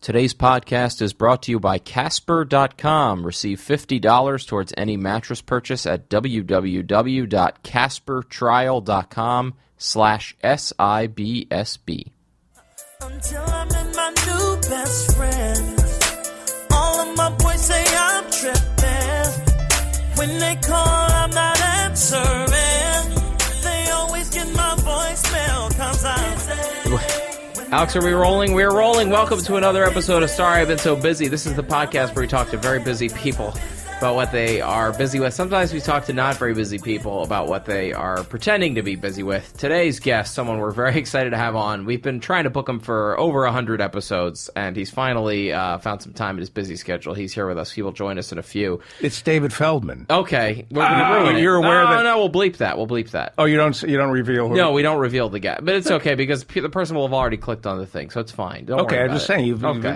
Today's podcast is brought to you by Casper.com. Receive $50 towards any mattress purchase at www.caspertrial.com/SIBSB. Until I met my new best friend, all of my boys say I'm tripping. When they call, I'm not answering. They always get my voicemail 'cause I'm Alex, are we rolling? We're rolling. Welcome to another episode of Sorry I've Been So Busy. This is the podcast where we talk to very busy people about what they are busy with. Sometimes we talk to not very busy people about what they are pretending to be busy with. Today's guest, someone we're very excited to have on. We've been trying to book him for over 100 episodes, and he's finally found some time in his busy schedule. He's here with us. He will join us in a few. It's David Feldman. Okay. You're aware that... No, we'll bleep that. We'll bleep that. Oh, you don't reveal who? No, we don't reveal the guest. But it's okay because the person will have already clicked on the thing, so it's fine. Don't worry I'm about just it. saying.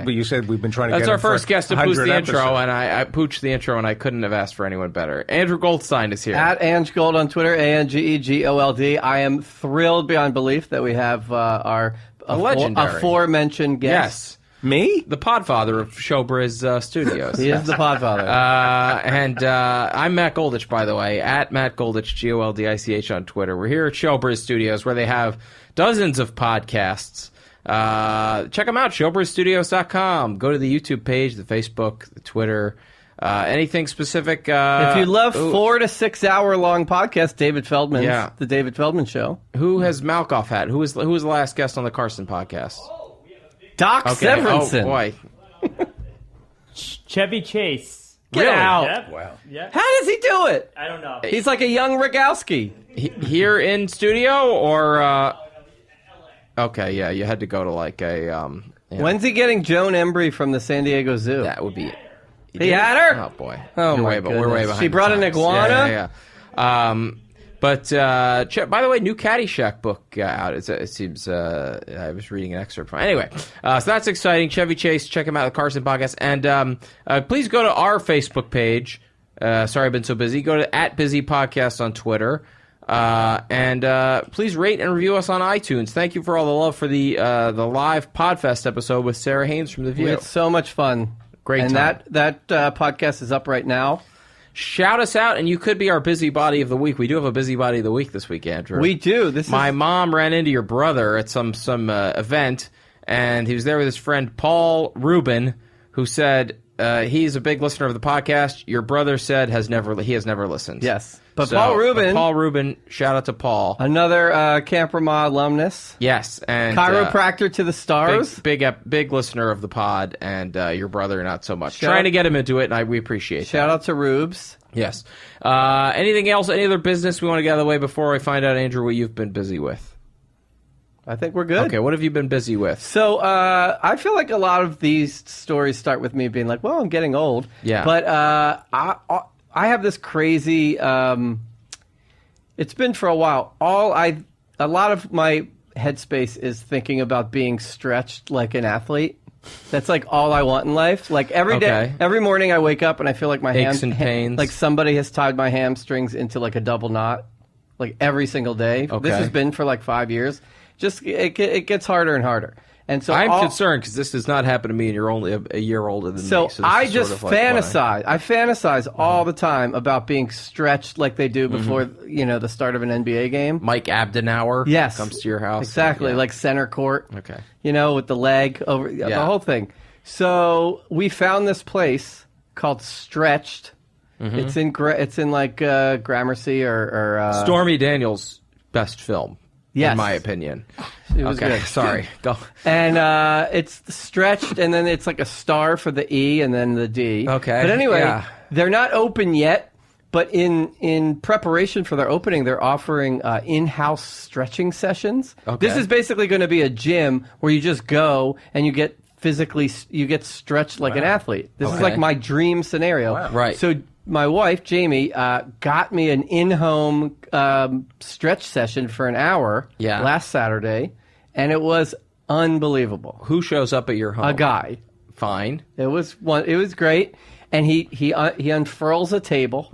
You said we've been trying to get That's our him for first guest to pooch the 100 intro, episodes. and I pooched the intro, and I couldn't have asked for anyone better. Andrew Goldstein is here. At Ange Gold on Twitter, ANGEGOLD. I am thrilled beyond belief that we have our legendary aforementioned guest. Yes. Me? The podfather of Showbiz Studios. He is the podfather. And I'm Matt Goldich, by the way, at Matt Goldich, GOLDICH on Twitter. We're here at Showbiz Studios where they have dozens of podcasts. Check them out, showbizstudios.com. Go to the YouTube page, the Facebook, the Twitter. Anything specific? If you love 4 to 6 hour long podcasts, David Feldman's The David Feldman Show. Who has Malkoff had? Who was the last guest on the Carson podcast? Doc Severinsen. Oh, boy. Chevy Chase. Get out. Yep. Wow. Yep. How does he do it? I don't know. He's like a young Rogowski. Here in studio or... Okay, yeah, you had to go to like a... Yeah. When's he getting Joan Embry from the San Diego Zoo? That would be it. He had her? Oh, boy. Oh, We're my way, goodness. We're way behind She the brought an times. iguana? Yeah. But, by the way, new Caddyshack book out. It seems, I was reading an excerpt from it. Anyway, so that's exciting. Chevy Chase, check him out, the Carson Podcast. And please go to our Facebook page. Sorry I've been so busy. Go to @BusyPodcast on Twitter. And please rate and review us on iTunes. Thank you for all the love for the live Podfest episode with Sarah Haynes from The View. We had so much fun. Great and time. that podcast is up right now. Shout us out, and you could be our busybody of the week. We do have a busybody of the week this week, Andrew. We do. My mom ran into your brother at some event, and he was there with his friend Paul Rubin, who said he's a big listener of the podcast. Your brother said he has never listened. Yes. But Paul Rubin, shout out to Paul. Another Camp Ramah alumnus. Yes, and chiropractor to the stars. Big listener of the pod, and your brother not so much. Trying to get him into it, and we appreciate that. Shout out to Rubes. Yes. Anything else? Any other business we want to get out of the way before I find out, Andrew, what you've been busy with? I think we're good. Okay, what have you been busy with? So I feel like a lot of these stories start with me being like, well, I'm getting old. Yeah. But I have this crazy. It's been for a while. A lot of my headspace is thinking about being stretched like an athlete. That's like all I want in life. Like every day, every morning I wake up and I feel like my aches and pains. Like somebody has tied my hamstrings into like a double knot. Like every single day. Okay. This has been for like 5 years. Just it gets harder and harder. And so I'm concerned because this does not happen to me, and you're only a year older than me. So I this is just sort of like fantasize. I fantasize all the time about being stretched like they do before the start of an NBA game. Mike Abdenauer comes to your house. Exactly, like center court. Okay. With the leg over the whole thing. So we found this place called Stretched. It's in like Gramercy or Stormy Daniels' best film. Yes. In my opinion. It was good. Sorry. Go. And it's stretched, and then it's like a star for the E and then the D. Okay. But anyway, they're not open yet, but in preparation for their opening, they're offering in-house stretching sessions. Okay. This is basically going to be a gym where you just go and you get stretched like an athlete. This is like my dream scenario. Wow. Right. So my wife, Jamie, got me an in-home stretch session for an hour last Saturday, and it was unbelievable. Who shows up at your home? A guy. Fine. It was great, and he unfurls a table,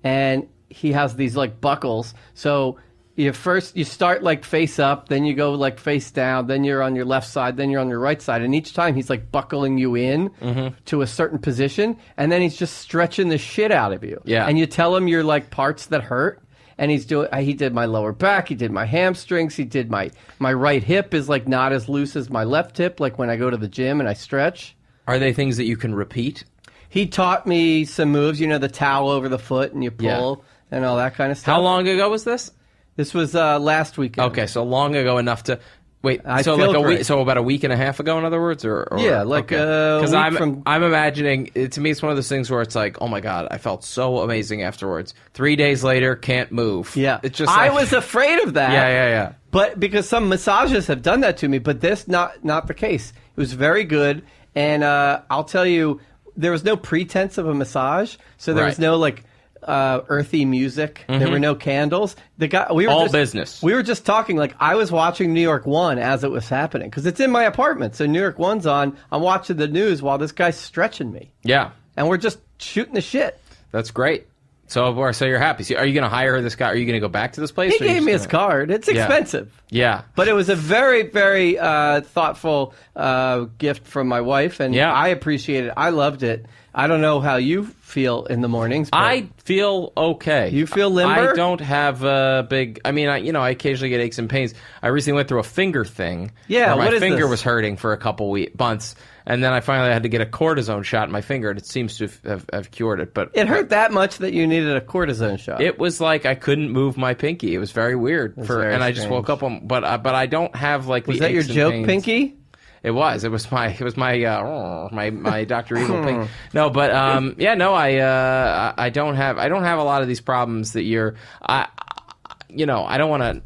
and he has these like buckles. So you start like face up, then you go like face down, then you're on your left side, then you're on your right side, and each time he's like buckling you in to a certain position, and then he's just stretching the shit out of you. Yeah. And you tell him your like parts that hurt, and he did my lower back, he did my hamstrings, he did my right hip is like not as loose as my left hip, like when I go to the gym and I stretch. Are they things that you can repeat? He taught me some moves, the towel over the foot and you pull and all that kind of stuff. How long ago was this? This was last weekend. Okay, so long ago enough to wait. I So feel like a great. week. So about a week and a half ago, in other words, or Yeah, like because a week I'm imagining to me it's one of those things where it's like, oh my god, I felt so amazing afterwards. 3 days later, can't move. Yeah, it's just I like, was afraid of that. Yeah. But because some massages have done that to me, but this not the case. It was very good, and I'll tell you, there was no pretense of a massage, so there was no like earthy music. There were no candles. Business. We were just talking like I was watching New York One as it was happening because it's in my apartment. So New York One's on. I'm watching the news while this guy's stretching me. Yeah, and we're just shooting the shit. that's great. So you're happy. So are you going to hire this guy? Are you going to go back to this place? He gave me his card. It's expensive. Yeah. But it was a very, very thoughtful gift from my wife, and I appreciate it. I loved it. I don't know how you feel in the mornings. But I feel okay. You feel limber? I don't have a big. I mean, I occasionally get aches and pains. I recently went through a finger thing. Yeah, where what my is finger this? was hurting for a couple months, and then I finally had to get a cortisone shot in my finger, and it seems to have cured it. But it hurt that much that you needed a cortisone shot. It was like I couldn't move my pinky. It was very weird. Very I just woke up on. But I don't have like. Was the that your aches and joke pains. pinky? It was my Dr. Evil pink. No, but I don't have a lot of these problems that I don't want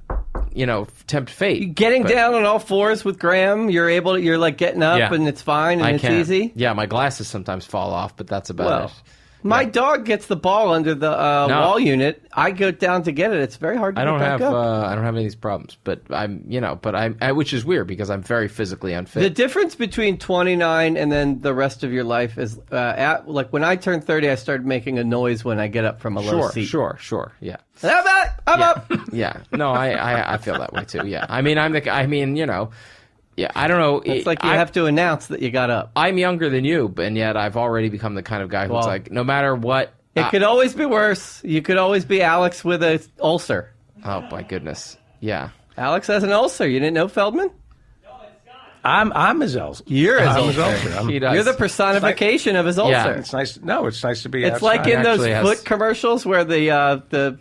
to tempt fate. Getting down on all fours with Graham, you're like getting up and it's fine and it's easy. Yeah, my glasses sometimes fall off, but that's about it. My dog gets the ball under the wall unit. I go down to get it. It's very hard to get back up. I don't have any of these problems, but which is weird because I'm very physically unfit. The difference between 29 and then the rest of your life is like when I turned 30, I started making a noise when I get up from a low seat. Sure. Yeah. I'm up. Yeah. No, I feel that way too. Yeah. Yeah, I don't know. It's like you have to announce that you got up. I'm younger than you, and yet I've already become the kind of guy who's like, no matter what. It could always be worse. You could always be Alex with an ulcer. Oh, my goodness. Yeah. Alex has an ulcer. You didn't know, Feldman? I'm his ulcer. You're his I'm his ulcer. ulcer. He does. You're the personification of his ulcer. Yeah. It's nice. No, it's nice to be. It's outside. like in those Actually foot commercials where the the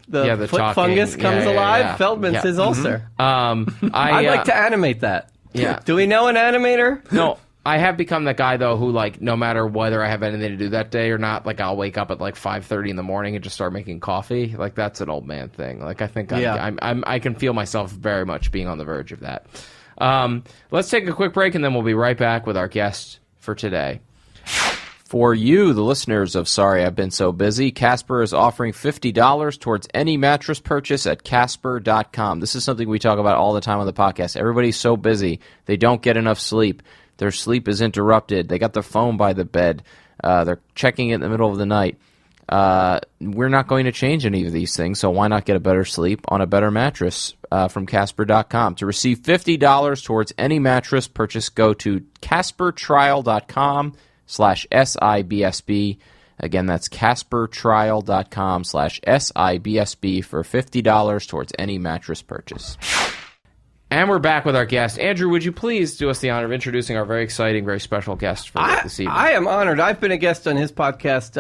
foot talking. fungus comes alive. Yeah. Feldman's Yeah. his ulcer. I'd I'd like to animate that. Yeah. Do we know an animator? No, I have become that guy, though, who, like, no matter whether I have anything to do that day or not, like, I'll wake up at, like, 5:30 in the morning and just start making coffee. Like, that's an old man thing. Like, I think I can feel myself very much being on the verge of that. Let's take a quick break, and then we'll be right back with our guest for today. For you, the listeners of Sorry I've Been So Busy, Casper is offering $50 towards any mattress purchase at Casper.com. This is something we talk about all the time on the podcast. Everybody's so busy. They don't get enough sleep. Their sleep is interrupted. They got their phone by the bed. They're checking it in the middle of the night. We're not going to change any of these things, so why not get a better sleep on a better mattress from Casper.com? To receive $50 towards any mattress purchase, go to CasperTrial.com/SIBSB. Again, that's CasperTrial.com/SIBSB for $50 towards any mattress purchase. And we're back with our guest. Andrew, would you please do us the honor of introducing our very exciting, very special guest for this evening? I am honored. I've been a guest on his podcast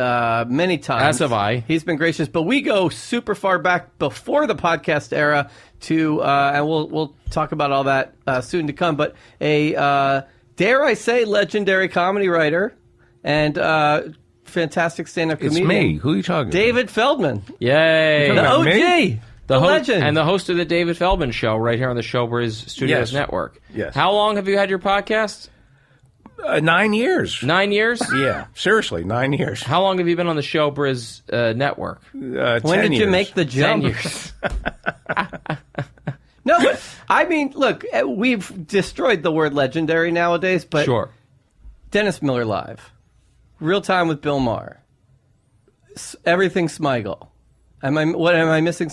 many times. As have I. He's been gracious, but we go super far back before the podcast era to, and we'll talk about all that soon to come, but a, dare I say, legendary comedy writer and fantastic stand-up comedian. It's me. Who are you talking David Feldman. Yay. You're The talking about OG. me? The legend. And the host of the David Feldman Show right here on the Showbiz Studios Yes. Network. Yes. How long have you had your podcast? 9 years. 9 years? Yeah, seriously, 9 years. How long have you been on the Showbiz Network? 10 When did you years. make the 10 jump? years. No, but I mean, look, we've destroyed the word legendary nowadays, but Sure. Dennis Miller Live, Real Time with Bill Maher, Everything Smigel. What am I missing?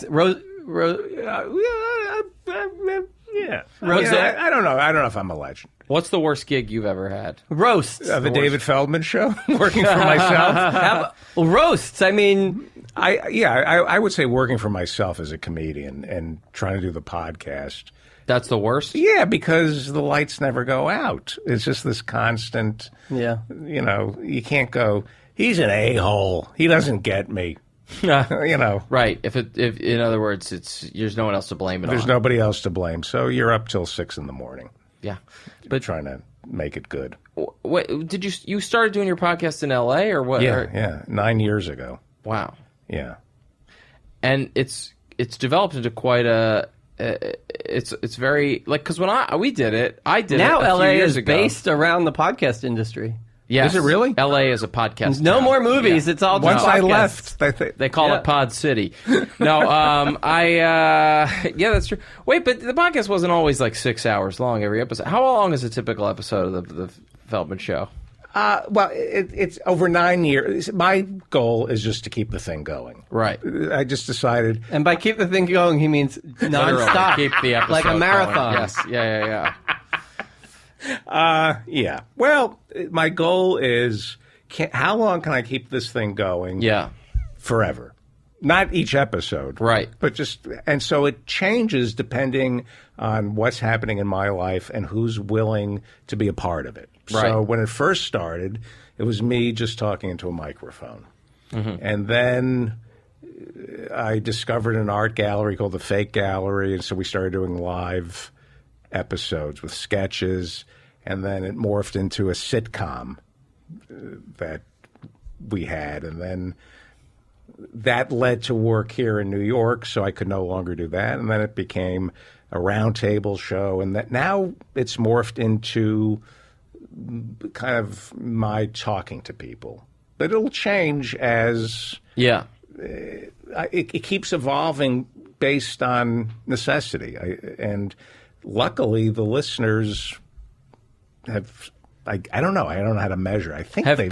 Yeah. Roast- I don't know. I don't know if I'm a legend. What's the worst gig you've ever had? Roasts. The David Feldman show, working for myself. Roasts. I mean, I would say working for myself as a comedian and trying to do the podcast. That's the worst? Yeah, because the lights never go out. It's just this constant, yeah. You can't go, he's an a-hole. He doesn't get me. Right. If in other words, there's no one else to blame it There's on. nobody else to blame. So you're up till 6 a.m. Yeah. But trying to make it good. What did you started doing your podcast in L.A. or what? Yeah. 9 years ago. Wow. Yeah. And it's developed into quite a. It's very like because when we did it, I did Now it a few LA years is ago. based around the podcast industry. Yes. Is it really? L.A. is a podcast. No town. more movies. Yeah. It's all just Once I podcasts. left, They call Yeah. it Pod City. No, yeah, that's true. Wait, but the podcast wasn't always like 6 hours long every episode. How long is a typical episode of the Feldman Show? well, it's over 9 years. My goal is just to keep the thing going. Right. I just decided. And by keep the thing going, he means Literally, nonstop. keep the episode like a going. marathon. Yes. Yeah. Yeah. Well, my goal is how long can I keep this thing going? Yeah. Forever. Not each episode. Right. But and so it changes depending on what's happening in my life and who's willing to be a part of it. Right. So when it first started, it was me just talking into a microphone. Mm-hmm. And then I discovered an art gallery called the Fake Gallery, and so we started doing live episodes with sketches, and then it morphed into a sitcom that we had, and then that led to work here in New York, so I could no longer do that, and then it became a roundtable show, and that now it's morphed into kind of my talking to people. But it'll change as Yeah. it keeps evolving based on necessity. And luckily, the listeners have. I don't know. I don't know how to measure. I think Are there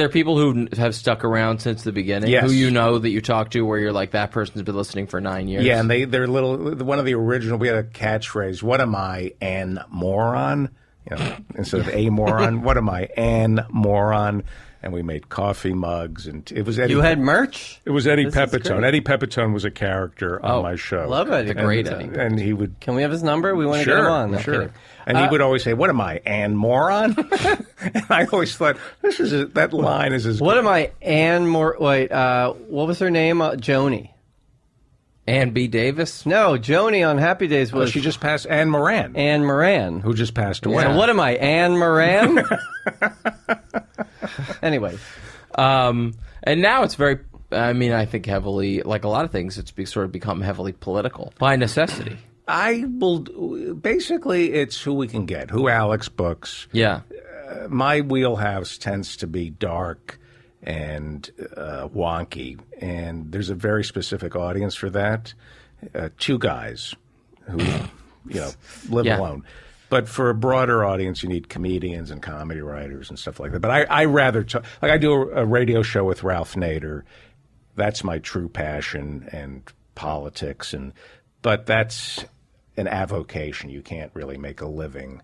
people who have stuck around since the beginning? Yes. Who you know that you talk to where you're like, that person's been listening for 9 years? Yeah, and they're one of the original. We had a catchphrase. What am I, an moron? Instead of a moron, what am I, an moron? And we made coffee mugs, and it was Eddie. You had merch? It was Eddie This is Pepitone. great. Eddie Pepitone was a character on my show. Love Eddie. The great Pepitone. Eddie. And he would. Can we have his number? We want to get him on. No Sure. kidding. And he would always say, "What am I, an moron?" And I always thought that line is as. What am I? What was her name? Joni. Ann B. Davis? No, Joni on Happy Days Well, was she just passed. Anne Moran, Anne Moran. who just passed away. So what am I? Anne Moran? Anyway. And now it's very, I think heavily, like a lot of things, it's sort of become heavily political by necessity. I will. Basically, it's who we can get, who Alex books. Yeah. My wheelhouse tends to be dark and wonky, and there's a very specific audience for that. Two guys who, live Yeah. alone. But for a broader audience, you need comedians and comedy writers and stuff like that. But I rather I do a radio show with Ralph Nader. That's my true passion, and politics, but that's an avocation. You can't really make a living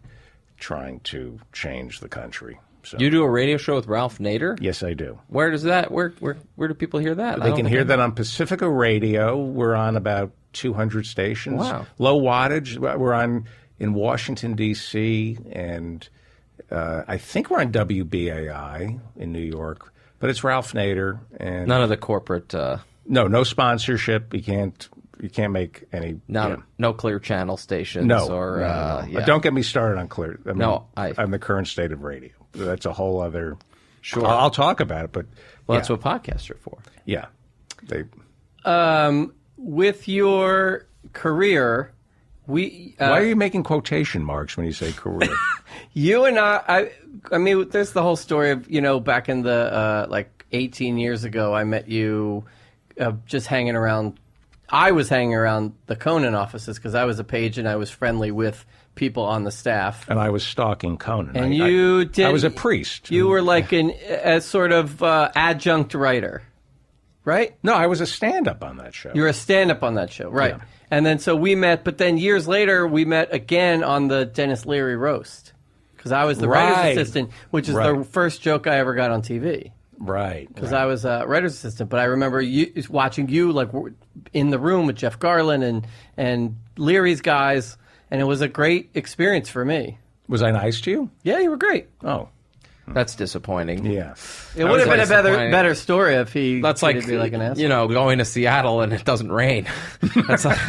trying to change the country. So You do a radio show with Ralph Nader? yes, I do. Where does that, where do people hear that? They can hear that on Pacifica Radio. We're on about 200 stations. Wow. Low wattage. We're on in Washington, D.C., and I think we're on WBAI in New York. But it's Ralph Nader. And None of the corporate, no sponsorship. You can't make any. no Clear Channel stations. No, or, no. Yeah. Don't get me started on Clear. I mean, No, I'm the current state of radio. That's a whole other. Sure. I'll talk about it, but Well, that's what podcasts are for. Yeah, they. With your career, Why are you making quotation marks when you say career? you and I mean, there's the whole story of, back in the, 18 years ago, I met you just hanging around. I was hanging around the Conan offices because I was a page and I was friendly with people on the staff. And I was stalking Conan. And I was a priest. You were like a sort of adjunct writer. right? No, I was a stand-up on that show. You were a stand-up on that show, right? Yeah. And then so we met, but then years later we met again on the Dennis Leary roast because I was the writer's assistant, which is the first joke I ever got on TV. Right. Because I was a writer's assistant, but I remember watching you like in the room with Jeff Garland and Leary's guys, and it was a great experience for me. Was I nice to you? Yeah, you were great. Oh. That's disappointing. Yeah. It would have been a better story if he That's like, treated me like an asshole. you know, going to Seattle and it doesn't rain. That's like,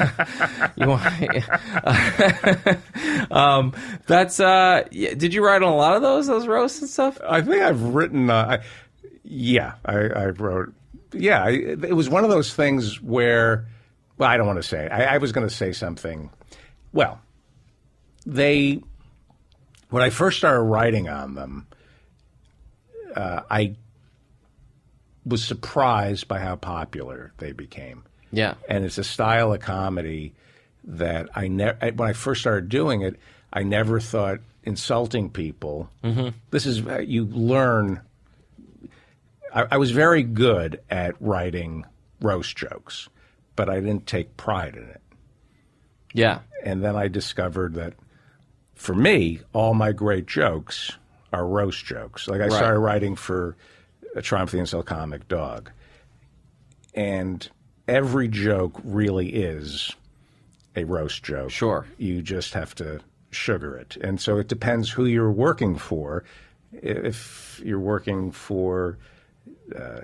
you want, did you write on a lot of those roasts and stuff? I think I've written. I wrote. Yeah, it was one of those things where. Well, I don't want to say. I was going to say something. Well, when I first started writing on them, I was surprised by how popular they became. Yeah. And it's a style of comedy that when I first started doing it, I never thought insulting people. Mm-hmm. This is, you learn. I was very good at writing roast jokes, but I didn't take pride in it. Yeah. And then I discovered that for me, all my great jokes are roast jokes. Like I started writing for a Triumph the Incel Comic Dog. And every joke really is a roast joke. Sure. You just have to sugar it. And so it depends who you're working for. If you're working for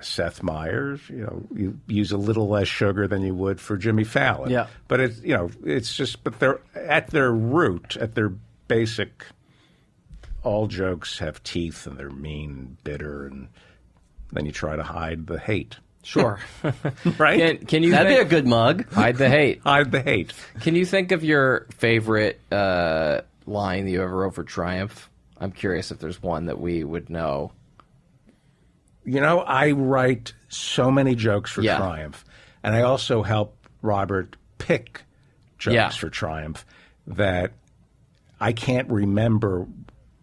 Seth Meyers, you use a little less sugar than you would for Jimmy Fallon. Yeah. But it's just, but they're at their root, at their basic, all jokes have teeth and they're mean and bitter, and then you try to hide the hate. Sure. Right? Can you That'd be a good mug. hide the hate? Hide the hate. Can you think of your favorite line that you ever wrote for Triumph? I'm curious if there's one that we would know. I write so many jokes for Yeah. Triumph, and I also help Robert pick jokes Yeah. for Triumph that I can't remember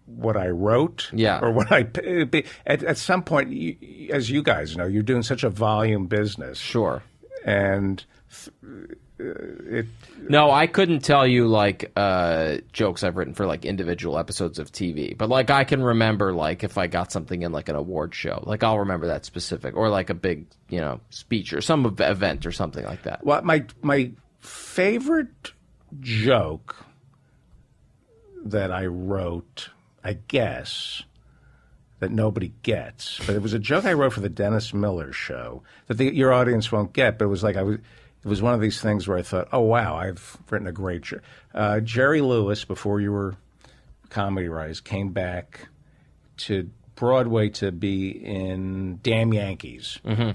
what I wrote or what I at some point, as you guys know, you're doing such a volume business. Sure. And No, I couldn't tell you like jokes I've written for like individual episodes of TV, but like I can remember like if I got something in like an award show, like I'll remember that specific, or like a big speech or some event or something like that. Well, my favorite joke that I wrote, I guess, that nobody gets, but it was a joke I wrote for the Dennis Miller show that your audience won't get, but it was like it was one of these things where I thought, oh, wow, I've written a great joke. Jerry Lewis, before you were Comedy Rise, came back to Broadway to be in Damn Yankees. Mm-hmm.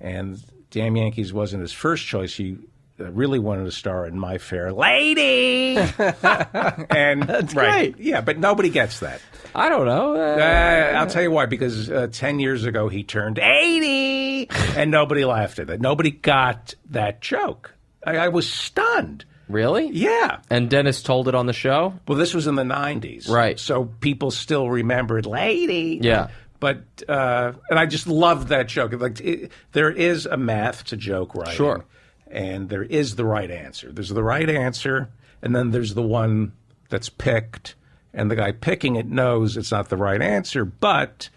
And Damn Yankees wasn't his first choice. He really wanted to star in My Fair Lady. And That's great. Yeah, but nobody gets that. I don't know. I'll tell you why, because 10 years ago he turned 80 and nobody laughed at it. Nobody got that joke. I was stunned. Really? Yeah. And Dennis told it on the show? Well, this was in the 90s. Right. So people still remembered Lady. Yeah. But, and I just loved that joke. Like, there is a math to joke writing. Sure. And there is the right answer. There's the right answer, and then there's the one that's picked, and the guy picking it knows it's not the right answer, but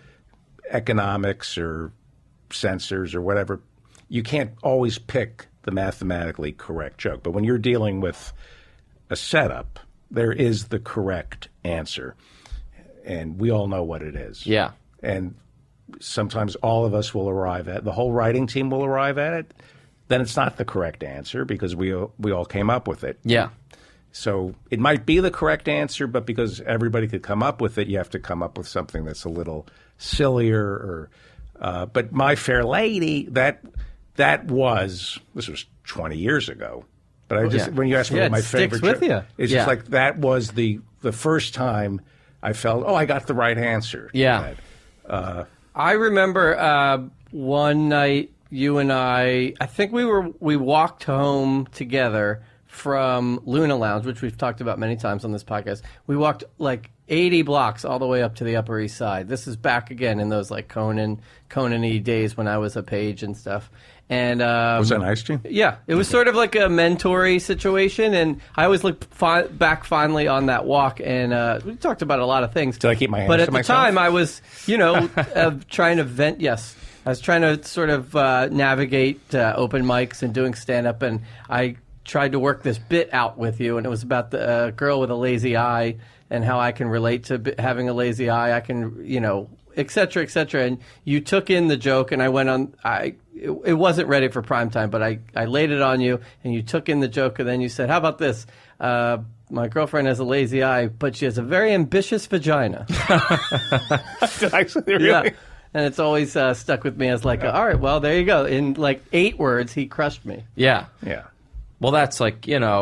economics or sensors or whatever, you can't always pick the mathematically correct joke. But when you're dealing with a setup, there is the correct answer, and we all know what it is. Yeah. And sometimes all of us will arrive at, the whole writing team will arrive at it. Then it's not the correct answer because we all came up with it. Yeah. So it might be the correct answer, but because everybody could come up with it, you have to come up with something that's a little sillier. Or, but My Fair Lady, this was 20 years ago. But I just when you ask me what my favorite sticks with you. it's just like that was the first time I felt, I got the right answer. Yeah. I remember one night you and I think we walked home together from Luna Lounge, which we've talked about many times on this podcast. We walked like 80 blocks all the way up to the Upper East Side. This is back again in those like Conan-y days when I was a page and stuff. And Was that nice to you? yeah, it was sort of like a mentor-y situation, and I always look back fondly on that walk. And we talked about a lot of things. Did I keep my hands But to at the myself? time, I was, trying to vent. Yes, I was trying to sort of navigate open mics and doing stand-up, and I tried to work this bit out with you, and it was about the girl with a lazy eye and how I can relate to having a lazy eye. I can, et cetera, et cetera. And you took in the joke, and I went on. It wasn't ready for prime time, but I laid it on you, and you took in the joke, and then you said, "How about this? My girlfriend has a lazy eye, but she has a very ambitious vagina." Did I say really? Yeah. And it's always stuck with me as like, all right, well, there you go. In like 8 words, he crushed me. Yeah. Yeah. Well, that's like, the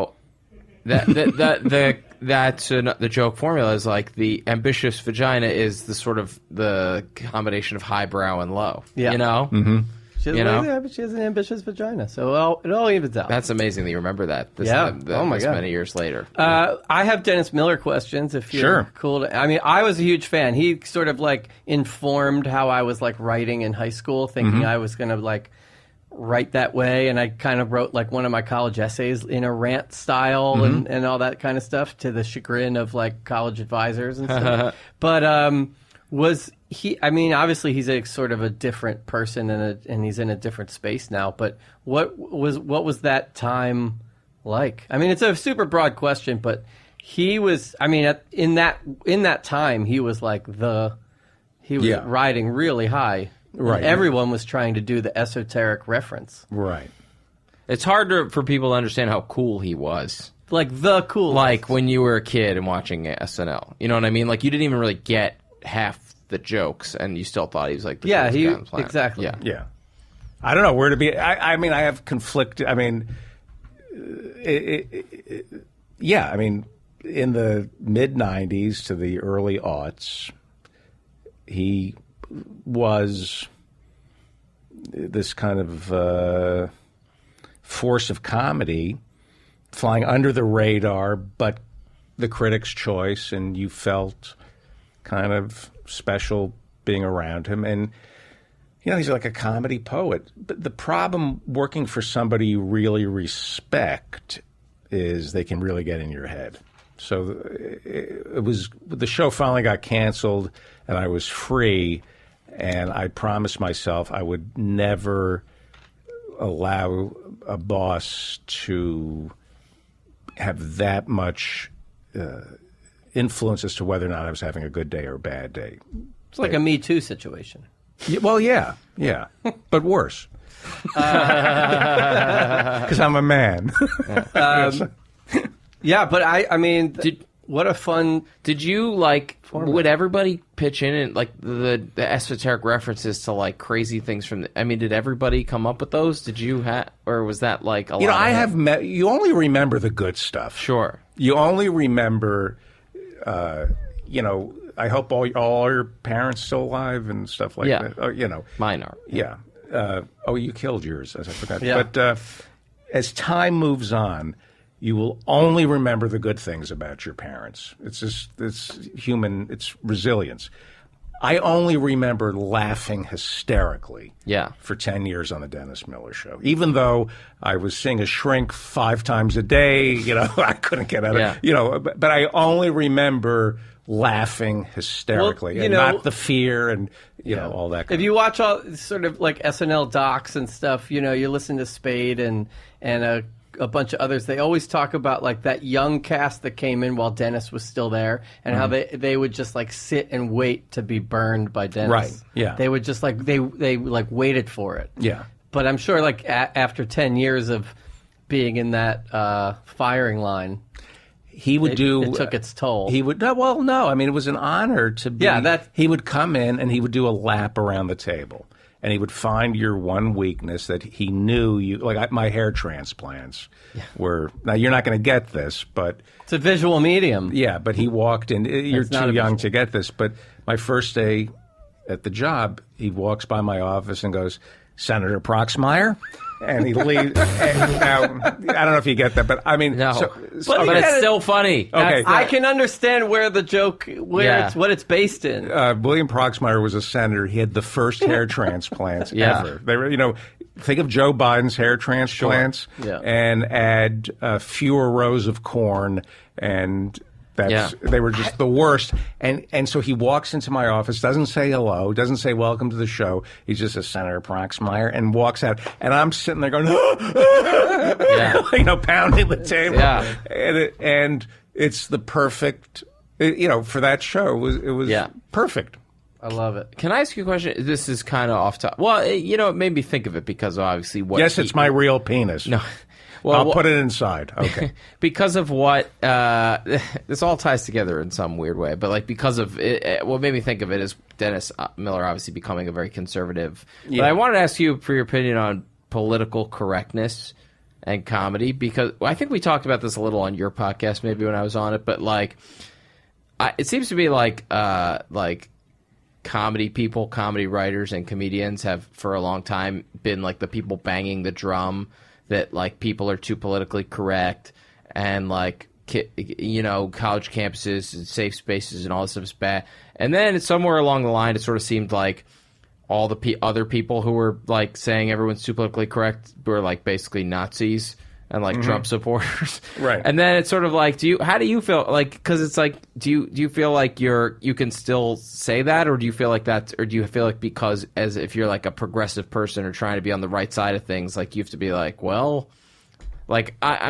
joke formula is like the ambitious vagina is the sort of the combination of highbrow and low. Yeah. Mm-hmm. She has a lazy eye, but she has an ambitious vagina. So it all evens out. That's amazing that you remember that. Yeah. Oh, my God. Many years later. I have Dennis Miller questions if you're Sure. cool. I was a huge fan. He sort of like informed how I was like writing in high school, thinking I was going to like write that way. And I kind of wrote like one of my college essays in a rant style and all that kind of stuff, to the chagrin of like college advisors and stuff. But was he, obviously he's a sort of a different person and he's in a different space now, but what was that time like? It's a super broad question, but he was, in that time, he was like he was riding really high. Right. And everyone was trying to do the esoteric reference. Right. It's hard for people to understand how cool he was. Like the coolest. Like when you were a kid and watching SNL. You know what I mean? Like you didn't even really get half the jokes, and you still thought he was like the coolest guy on the planet. Exactly. Yeah. Yeah. I don't know where to be. I have conflicted. In the mid-'90s to the early aughts, he was this kind of force of comedy, flying under the radar, but the critic's choice, and you felt kind of special being around him. And he's like a comedy poet. But the problem working for somebody you really respect is they can really get in your head. So the show finally got canceled, and I was free, and I promised myself I would never allow a boss to have that much influence as to whether or not I was having a good day or a bad day. It's like a Me Too situation. Yeah, well, yeah, but worse. Because I'm a man. Yeah, but what a fun. Did you would everybody pitch in and like the esoteric references to like crazy things from did everybody come up with those? Did you or was that like a lot? You only remember the good stuff. Sure. You only remember, I hope all your parents still alive and stuff like that. Mine are. Yeah. You killed yours, as I forgot. Yeah. But as time moves on, you will only remember the good things about your parents. It's human. It's resilience. I only remember laughing hysterically for 10 years on the Dennis Miller Show. Even though I was seeing a shrink 5 times a day, I couldn't get out of it. But I only remember laughing hysterically and not the fear and, all that kind If you watch all sort of like SNL docs and stuff, you listen to Spade and a bunch of others, they always talk about like that young cast that came in while Dennis was still there, and how they would just like sit and wait to be burned by Dennis. Right. Yeah. They would just like they like waited for it. Yeah. But I'm sure like after 10 years of being in that firing line, it took its toll. He would no. It was an honor to be. Yeah, he would come in and he would do a lap around the table. And he would find your one weakness that he knew you, like my hair transplants were, now you're not going to get this, but. It's a visual medium. Yeah, but he walked in, you're too young to get this, but my first day at the job, he walks by my office and goes, Senator Proxmire. And he leaves. Now, I don't know if you get that, but I mean, No. but But it's still funny. Okay. I can understand where the joke, what it's based in. William Proxmire was a senator. He had the first hair transplants Yeah. ever. They were, think of Joe Biden's hair transplants Yeah. and add fewer rows of corn, and they were just the worst. And so he walks into my office, doesn't say hello, doesn't say welcome to the show. He's just a Senator Proxmire, and walks out. And I'm sitting there going, pounding the table. Yeah. And it's the perfect, for that show. It was perfect. I love it. Can I ask you a question? This is kind of off topic. Well, it made me think of it because obviously what. Yes, it's my real penis. No. I'll put it inside. Okay. Because of what this all ties together in some weird way, but because of it, what made me think of it is Dennis Miller obviously becoming a very conservative. Yeah. But I wanted to ask you for your opinion on political correctness and comedy, because I think we talked about this a little on your podcast, maybe when I was on it, but it seems to be like comedy people, comedy writers, and comedians have for a long time been the people banging the drum that people are too politically correct, and college campuses and safe spaces and all this stuff is bad. And then somewhere along the line, it sort of seemed like all the other people who were saying everyone's too politically correct were basically Nazis and Trump supporters. Right. And then it's sort of how do you feel? Because it's do you feel like you can still say that, or do you feel like that, or do you feel because as if you're a progressive person or trying to be on the right side of things, you have to be I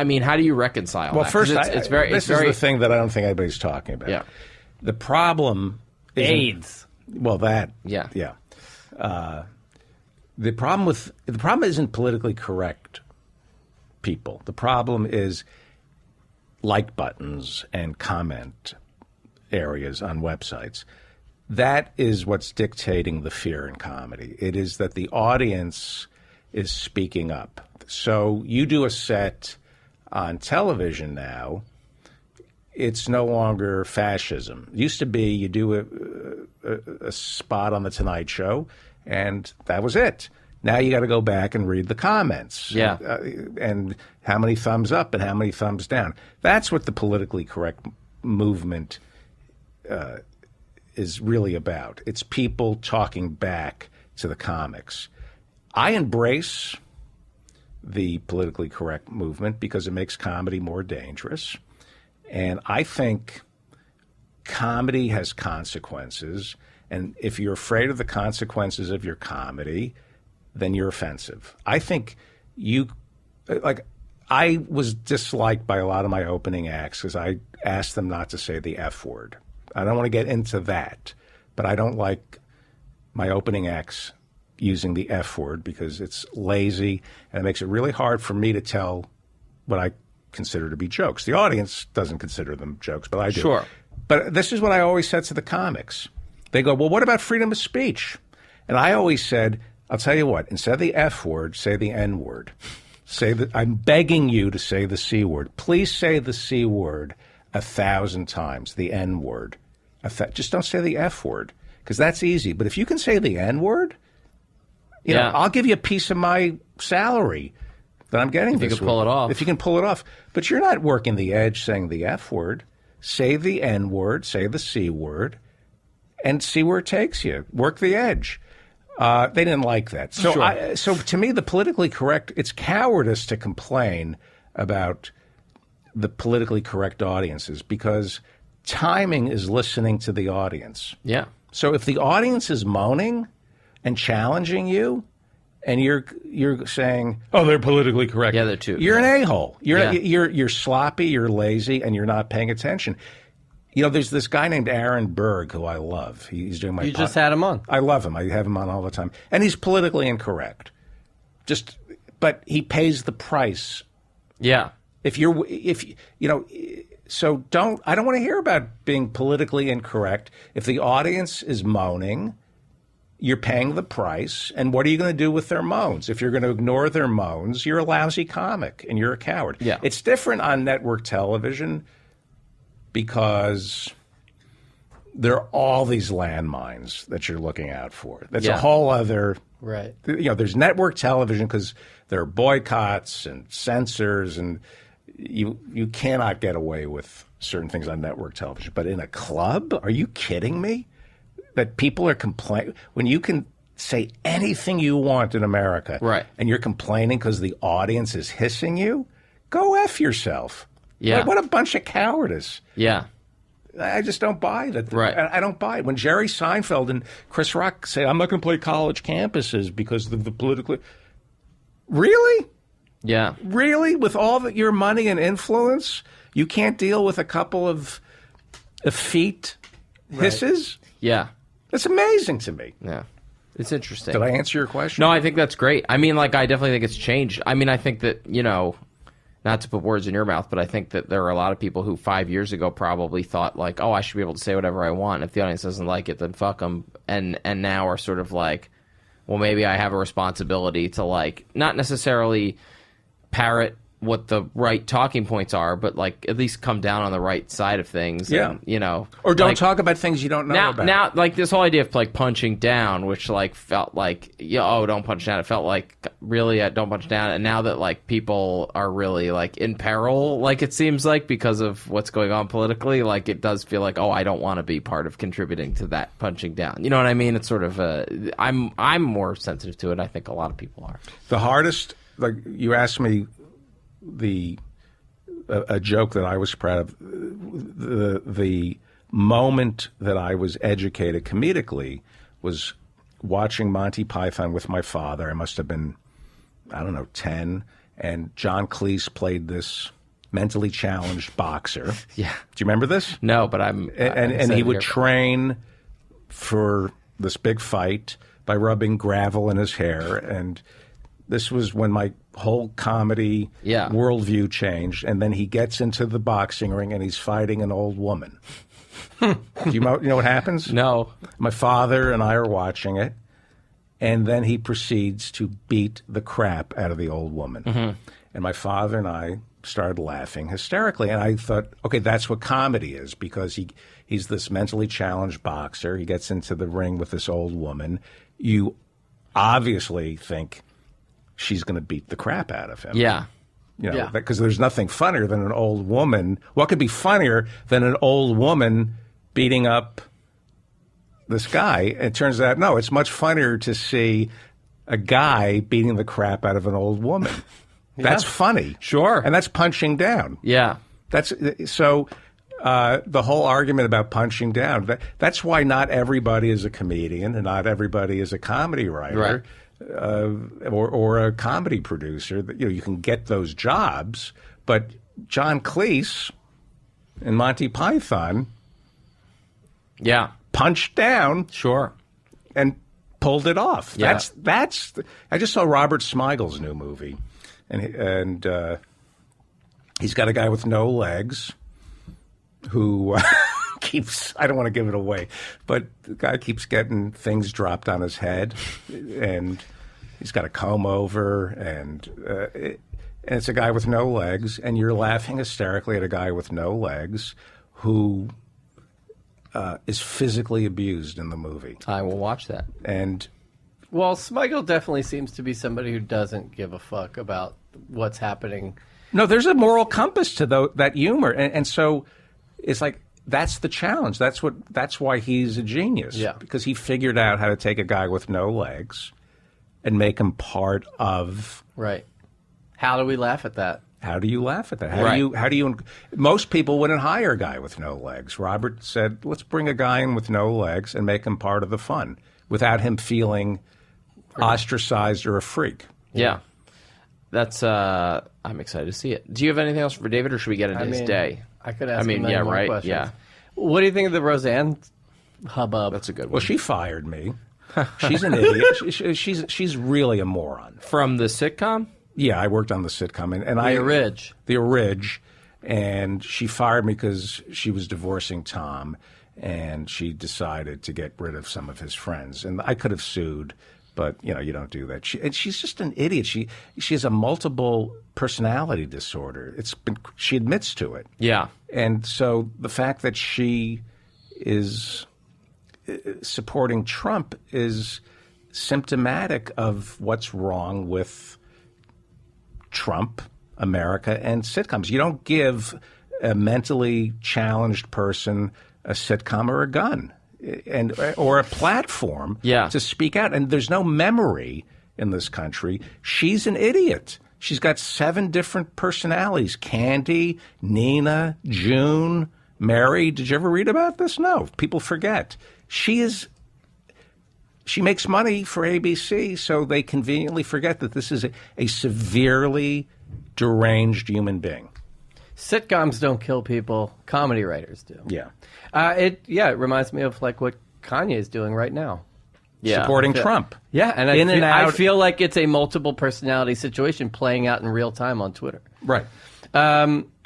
mean, how do you reconcile well, that? First, it's very is the thing that I don't think anybody's talking about. Yeah. The problem is AIDS. Well, that. Yeah. Yeah. The problem isn't politically correct people. The problem is like buttons and comment areas on websites. That is what's dictating the fear in comedy. It is that the audience is speaking up. So you do a set on television now, it's no longer fascism. It used to be you do a spot on The Tonight Show, and that was it. Now you got to go back and read the comments. Yeah. And how many thumbs up and how many thumbs down. That's what the politically correct movement is really about. It's people talking back to the comics. I embrace the politically correct movement because it makes comedy more dangerous. And I think comedy has consequences. And if you're afraid of the consequences of your comedy, then you're offensive. I think I was disliked by a lot of my opening acts because I asked them not to say the F word. I don't want to get into that, but I don't like my opening acts using the F word because it's lazy and it makes it really hard for me to tell what I consider to be jokes. The audience doesn't consider them jokes, but I do. Sure. But this is what I always said to the comics. They go, well, what about freedom of speech? And I always said, I'll tell you what, instead of the F word, say the N word. I'm begging you to say the C word. Please say the C word 1,000 times, the N word. Just don't say the F word, because that's easy. But if you can say the N word, you know, I'll give you a piece of my salary that I'm getting. If you can pull it off. If you can pull it off. But you're not working the edge saying the F word. Say the N word, say the C word, and see where it takes you. Work the edge. They didn't like that. So, Sure. So to me, the politically correct, it's cowardice to complain about the politically correct audiences because timing is listening to the audience. Yeah. So if the audience is moaning and challenging you, and you're saying, "Oh, they're politically correct," Yeah, they're too. You're an a-hole. Yeah. You're sloppy. You're lazy, and you're not paying attention. You know, there's this guy named Aaron Berg who I love. He's doing my. You just had him on. I love him. I have him on all the time, and he's politically incorrect. But he pays the price. Yeah. So I don't want to hear about being politically incorrect. If the audience is moaning, you're paying the price. And what are you going to do with their moans? If you're going to ignore their moans, you're a lousy comic and you're a coward. Yeah. It's different on network television because there are all these landmines that you're looking out for. That's Yeah. a whole other. Right. There's network television because there are boycotts and censors, and you cannot get away with certain things on network television. But in a club, are you kidding me? That people are complaining when you can say anything you want in America, right? And you're complaining because the audience is hissing you. Go F yourself. Yeah. What a bunch of cowardice. Yeah. I just don't buy that. Right. I don't buy it. When Jerry Seinfeld and Chris Rock say, I'm not going to play college campuses because of the political. Really? Yeah. Really? With all your money and influence, you can't deal with a couple of effete hisses? Yeah. That's amazing to me. Yeah. It's interesting. Did I answer your question? No, I think that's great. I mean, like, I definitely think it's changed. I mean, I think that, not to put words in your mouth, but I think that there are a lot of people who 5 years ago probably thought, like, oh, I should be able to say whatever I want. If the audience doesn't like it, then fuck them. And now are sort of like, well, maybe I have a responsibility to, like, not necessarily parrot what the right talking points are, but, like, at least come down on the right side of things. Yeah. And, or don't like, talk about things you don't know about. Now, like, this whole idea of, like, punching down, which, like, felt like, don't punch down. It felt like, really, don't punch down. And now that, like, people are really, like, in peril, like, it seems like, because of what's going on politically, like, it does feel like, I don't want to be part of contributing to that punching down. You know what I mean? It's sort of, I'm more sensitive to it. I think a lot of people are. The hardest, like, you asked me a joke that I was proud of. The moment that I was educated comedically was watching Monty Python with my father. I must have been, 10, and John Cleese played this mentally challenged boxer. Yeah. Do you remember this? No, but And he would train for this big fight by rubbing gravel in his hair, and this was when my whole comedy worldview changed. And then he gets into the boxing ring and he's fighting an old woman. Do you know what happens? No. My father and I are watching it, and then he proceeds to beat the crap out of the old woman. Mm-hmm. And my father and I started laughing hysterically. And I thought, okay, that's what comedy is, because he's this mentally challenged boxer. He gets into the ring with this old woman. You obviously think she's going to beat the crap out of him. Yeah. Because there's nothing funnier than an old woman. What could be funnier than an old woman beating up this guy? It turns out, no, it's much funnier to see a guy beating the crap out of an old woman. That's funny. Sure. And that's punching down. Yeah. So the whole argument about punching down, that's why not everybody is a comedian and not everybody is a comedy writer. Right. Or a comedy producer. You can get those jobs, but John Cleese and Monty Python, punched down, sure, and pulled it off. Yeah. That's. I just saw Robert Smigel's new movie, and he's got a guy with no legs who. I don't want to give it away, but the guy keeps getting things dropped on his head, and he's got a comb over, and it's a guy with no legs, and you're laughing hysterically at a guy with no legs who is physically abused in the movie. I will watch that. Well, Smigel definitely seems to be somebody who doesn't give a fuck about what's happening. No, there's a moral compass to that humor, and so it's like. That's the challenge. That's why he's a genius. Yeah. Because he figured out how to take a guy with no legs and make him part of. Right. How do we laugh at that? How do you laugh at that? How do you? Most people wouldn't hire a guy with no legs. Robert said, "Let's bring a guy in with no legs and make him part of the fun, without him feeling ostracized or a freak." Yeah. That's. I'm excited to see it. Do you have anything else for David, or should we get into his day? I could ask him many more questions. Yeah. What do you think of the Roseanne hubbub? That's a good one. Well, she fired me. She's an idiot. She's really a moron. From the sitcom? Yeah, I worked on the sitcom, and The Orig, and she fired me because she was divorcing Tom, and she decided to get rid of some of his friends, and I could have sued. But, you don't do that. She's just an idiot. She has a multiple personality disorder. She admits to it. Yeah. And so the fact that she is supporting Trump is symptomatic of what's wrong with Trump, America, and sitcoms. You don't give a mentally challenged person a sitcom or a gun or a platform to speak out. And there's no memory in this country. She's an idiot. She's got 7 different personalities. Candy, Nina, June, Mary. Did you ever read about this? No. People forget. She makes money for ABC, so they conveniently forget that this is a severely deranged human being. Sitcoms don't kill people. Comedy writers do. Yeah. It reminds me of like what Kanye is doing right now. Yeah. Supporting Trump. Yeah, and I feel like it's a multiple personality situation playing out in real time on Twitter. Right.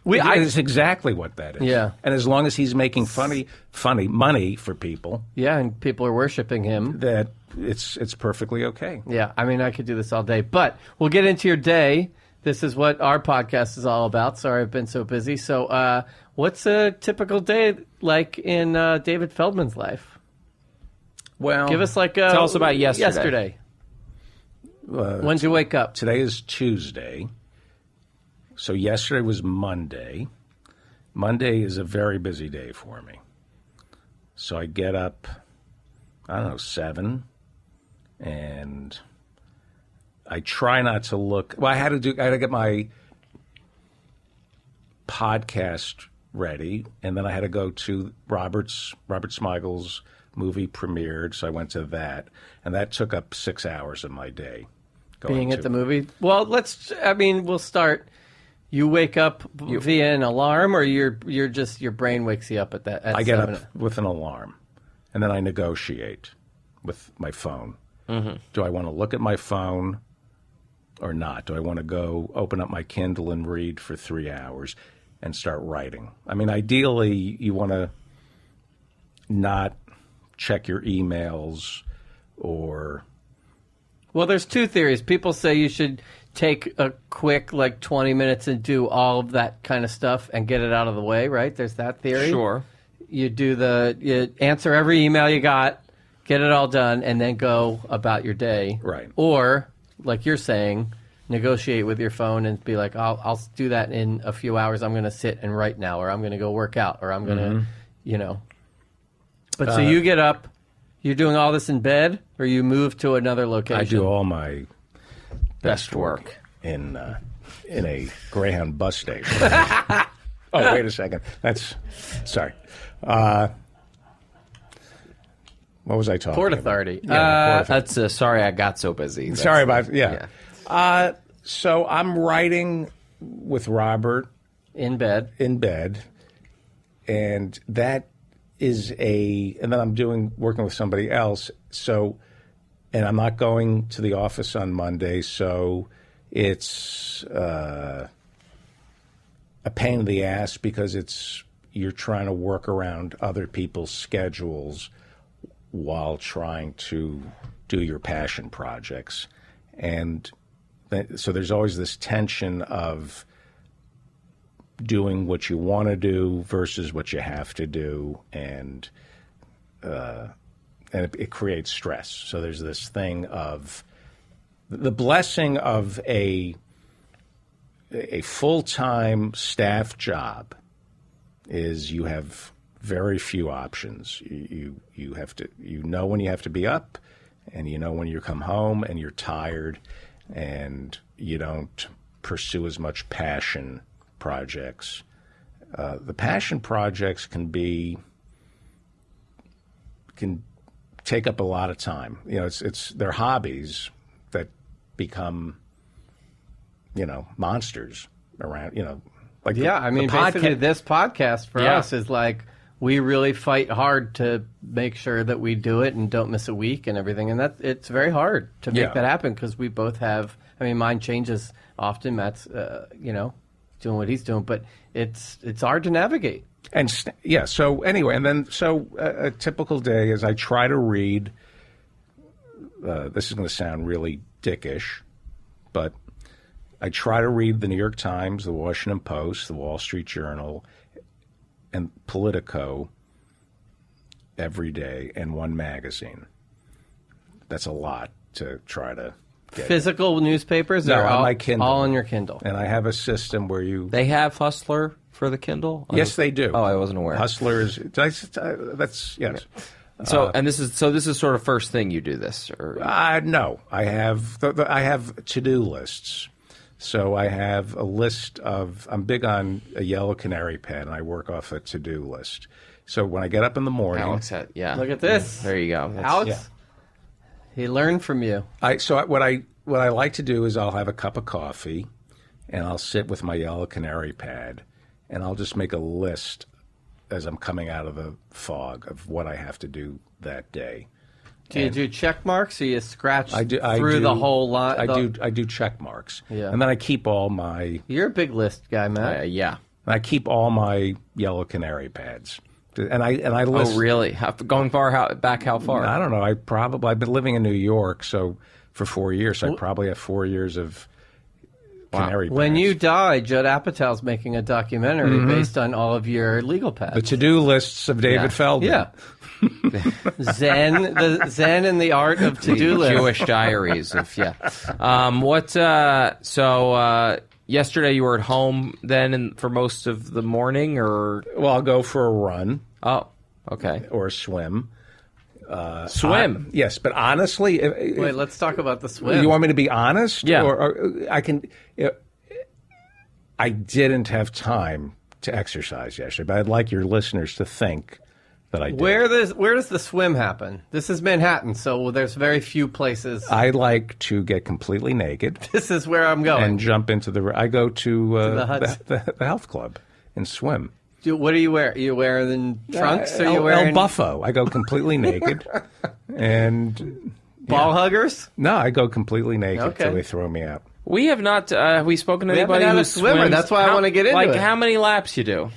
It's exactly what that is. Yeah. And as long as he's making funny money for people. Yeah, and people are worshiping him. That it's perfectly okay. Yeah, I mean, I could do this all day. But we'll get into your day. This is what our podcast is all about. Sorry I've been so busy. So what's a typical day like in David Feldman's life? Well, give us tell us about yesterday. When did you wake up? Today is Tuesday. So yesterday was Monday. Monday is a very busy day for me. So I get up, 7, and I try not to look. Well, I had to get my podcast ready, and then I had to go to Robert Smigel's movie premiered, so I went to that, and that took up 6 hours of my day. Being at the movie? Well, we'll start. You wake up via an alarm, or your brain wakes you up at that? I get up with an alarm, and then I negotiate with my phone. Mm-hmm. Do I want to look at my phone or not? Do I want to go open up my Kindle and read for 3 hours and start writing? I mean, ideally, you want to not check your emails or... Well, there's 2 theories. People say you should take a quick 20 minutes and do all of that kind of stuff and get it out of the way, right? There's that theory. Sure. You answer every email you got, get it all done, and then go about your day. Right. Or, like you're saying, negotiate with your phone and be like, I'll do that in a few hours. I'm going to sit and write now, or I'm going to go work out, or I'm going to, But so you get up, you're doing all this in bed, or you move to another location? I do all my best work in a Greyhound bus station. Oh, wait a second. Sorry. What was I talking Port about? Authority. That's sorry I got so busy. Sorry about so I'm writing with Robert in bed, and that is and then I'm working with somebody else. So, and I'm not going to the office on Monday, so it's a pain in the ass because you're trying to work around other people's schedules while trying to do your passion projects. And so there's always this tension of doing what you want to do versus what you have to do, and it creates stress. So there's this thing of the blessing of a full-time staff job is you have very few options. You have to know when you have to be up, and you know when you come home and you're tired, and you don't pursue as much passion projects. The passion projects can take up a lot of time. They're hobbies that become, monsters around. Basically this podcast for us is like we really fight hard to make sure that we do it and don't miss a week and everything, and it's very hard to make that happen because we both have. I mean, mine changes often. Matt's, doing what he's doing, but it's hard to navigate. And so anyway, and then a typical day is I try to read. This is going to sound really dickish, but I try to read the New York Times, the Washington Post, the Wall Street Journal, and Politico every day and 1 magazine. That's a lot to try to get. Physical newspapers No, are on all, my Kindle. all on your Kindle. And I have a system where you... They have Hustler for the Kindle? Yes, they do. Oh, I wasn't aware. Hustler is... That's... Yes. So this is sort of first thing you do this, or No, I have to-do lists. So I have a list of. I'm big on a yellow canary pen. I work off a to-do list. So when I get up in the morning, Alex had, yeah. Look at this. There you go. Alex, he learned from you. what I like to do is I'll have a cup of coffee, and I'll sit with my yellow canary pad, and I'll just make a list as I'm coming out of the fog of what I have to do that day. Do you do check marks or you scratch I do the whole line? I do check marks. Yeah. And then I keep all my You're a big list guy, Matt. yeah. I keep all my yellow canary pads. And I list. Oh, really? Going back? How far? I don't know. I've been living in New York for 4 years. So I probably have 4 years of canary pads. When you die, Judd Apatow's making a documentary based on all of your legal pads. The to-do lists of David Feldman. Yeah. Zen and the art of to-do list. Jewish diaries. Yesterday you were at home then for most of the morning, or? Well, I'll go for a run. Oh, okay. Or a swim. Swim? Yes, but honestly... Wait, let's talk about the swim. You want me to be honest? Yeah. Or I can... I didn't have time to exercise yesterday, but I'd like your listeners to think that I did. Where does the swim happen? This is Manhattan, so there's very few places. I like to get completely naked. This is where I'm going. And jump into the... I go to the the health club and swim. What do you wear? You wearing trunks? Or you wearing El Buffo. I go completely naked. And... Ball huggers? No, I go completely naked Okay. until they throw me out. We have not. Have we spoken to anybody haven't had who a swimmer. swims? That's why I want to get into it. How many laps you do?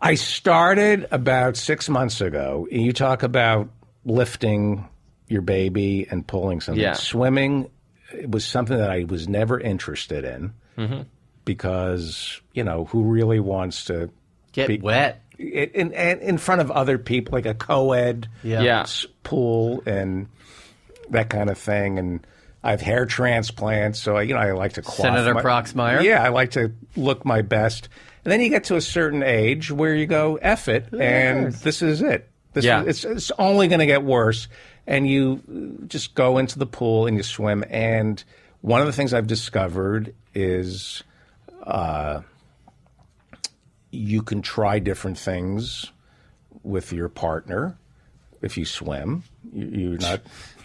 I started about 6 months ago. You talk about lifting your baby and pulling something. Yeah. Swimming was something that I was never interested in because, who really wants to Get wet. in front of other people, like a co-ed Yeah. pool and that kind of thing. And I have hair transplants, so I like to coif Senator Proxmire? Yeah, I like to look my best. And then you get to a certain age where you go, F it, and this is it. It's only going to get worse. And you just go into the pool and you swim. And one of the things I've discovered is you can try different things with your partner if you swim. You're not...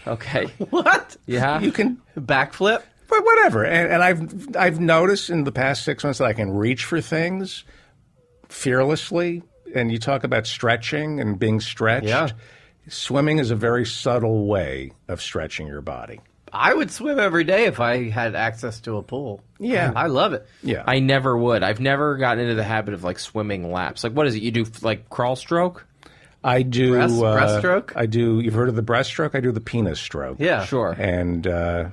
Okay. What? Yeah. You can... Backflip? But whatever. And I've noticed in the past 6 months that I can reach for things fearlessly. And you talk about stretching and being stretched. Yeah. Swimming is a very subtle way of stretching your body. I would swim every day if I had access to a pool. Yeah. I love it. Yeah. I never would. I've never gotten into the habit of swimming laps. What is it? You do crawl stroke? I do breaststroke? I do. You've heard of the breaststroke? I do the penis stroke. Yeah. Sure. And I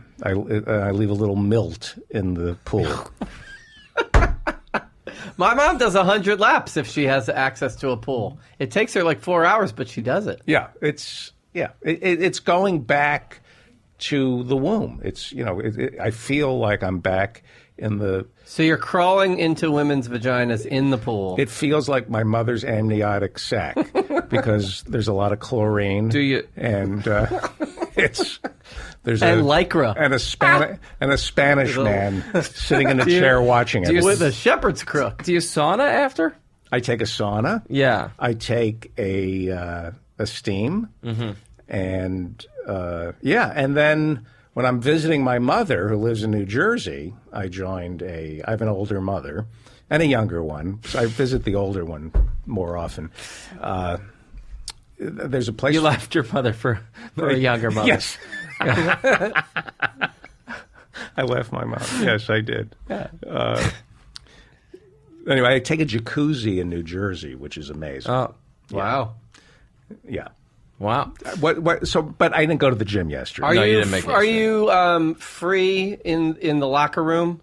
leave a little milt in the pool. My mom does 100 laps if she has access to a pool. It takes her 4 hours, but she does it. Yeah, it's going back to the womb. It's I feel like I'm back in the. So you're crawling into women's vaginas in the pool. It feels like my mother's amniotic sac because there's a lot of chlorine. Do you? And there's Lycra and a Spanish man sitting in a chair watching it. with a shepherd's crook. Do you sauna after? I take a sauna. Yeah. I take a steam. Mm-hmm. And and then when I'm visiting my mother who lives in New Jersey, I have an older mother and a younger one. So I visit the older one more often. There's a place. You left your mother for a younger mother. Yes. I left my mom. Yes, I did. Anyway, I take a jacuzzi in New Jersey, which is amazing. Oh, Wow. Yeah. wow. But I didn't go to the gym yesterday. Are No, you you didn't make it. are you free in the locker room?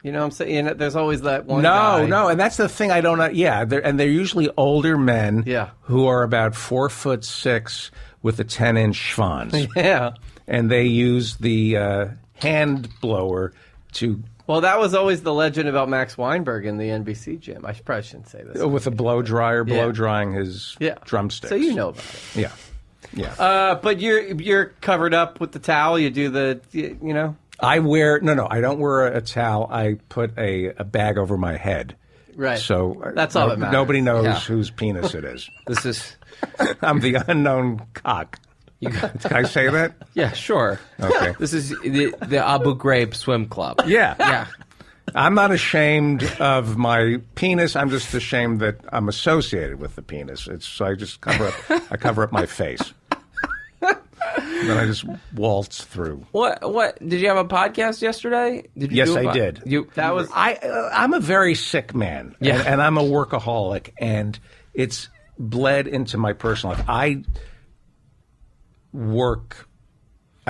You know what I'm saying? You know, there's always that one No, guy. no, and that's the thing I don't know. Yeah, they're usually older men Yeah. who are about 4'6" with a 10-inch schwanz. Yeah. And they use the hand blower to Well, that was always the legend about Max Weinberg in the NBC gym. I probably shouldn't say this. with a blow dryer, Yeah. blow drying his drumsticks. So you know about it. Yeah, yeah. But you're covered up with the towel. You do you know. I wear no. I don't wear a towel. I put a bag over my head. Right. So That's all that matters. Nobody knows Yeah. whose penis it is. This is I'm the unknown cock. Can I say that? yeah, sure. Okay. This is the Abu Ghraib Swim Club. Yeah. Yeah. I'm not ashamed of my penis. I'm just ashamed that I'm associated with the penis. So I just cover up my face. Then I just waltz through. What did you have a podcast yesterday? Did you Yes, do a I did. That was I'm a very sick man, Yeah. and I'm a workaholic, and it's bled into my personal life. I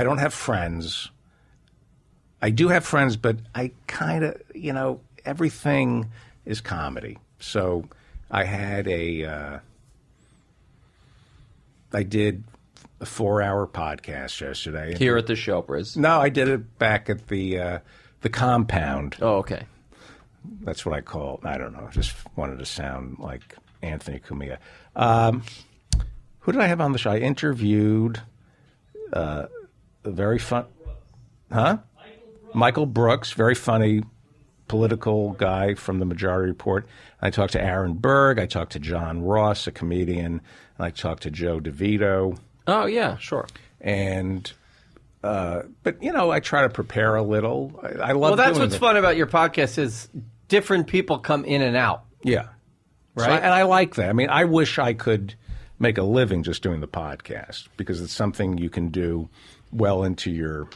don't have friends. I do have friends, but I kind of, everything is comedy. So I had I did a 4-hour podcast yesterday. here at the Chopras. No, I did it back at the compound. Oh, okay. That's what I call. I don't know. I just wanted to sound like Anthony Cumia. Who did I have on the show? I interviewed a very fun, Michael Brooks, very funny political guy from the Majority Report. I talked to Aaron Berg. I talked to John Ross, a comedian, and I talked to Joe DeVito. Oh yeah, sure. And but I try to prepare a little. I love. well. That's doing what's it. fun about your podcast is different people come in and out. Yeah. Right? So and I like that. I mean, I wish I could make a living just doing the podcast because it's something you can do well into your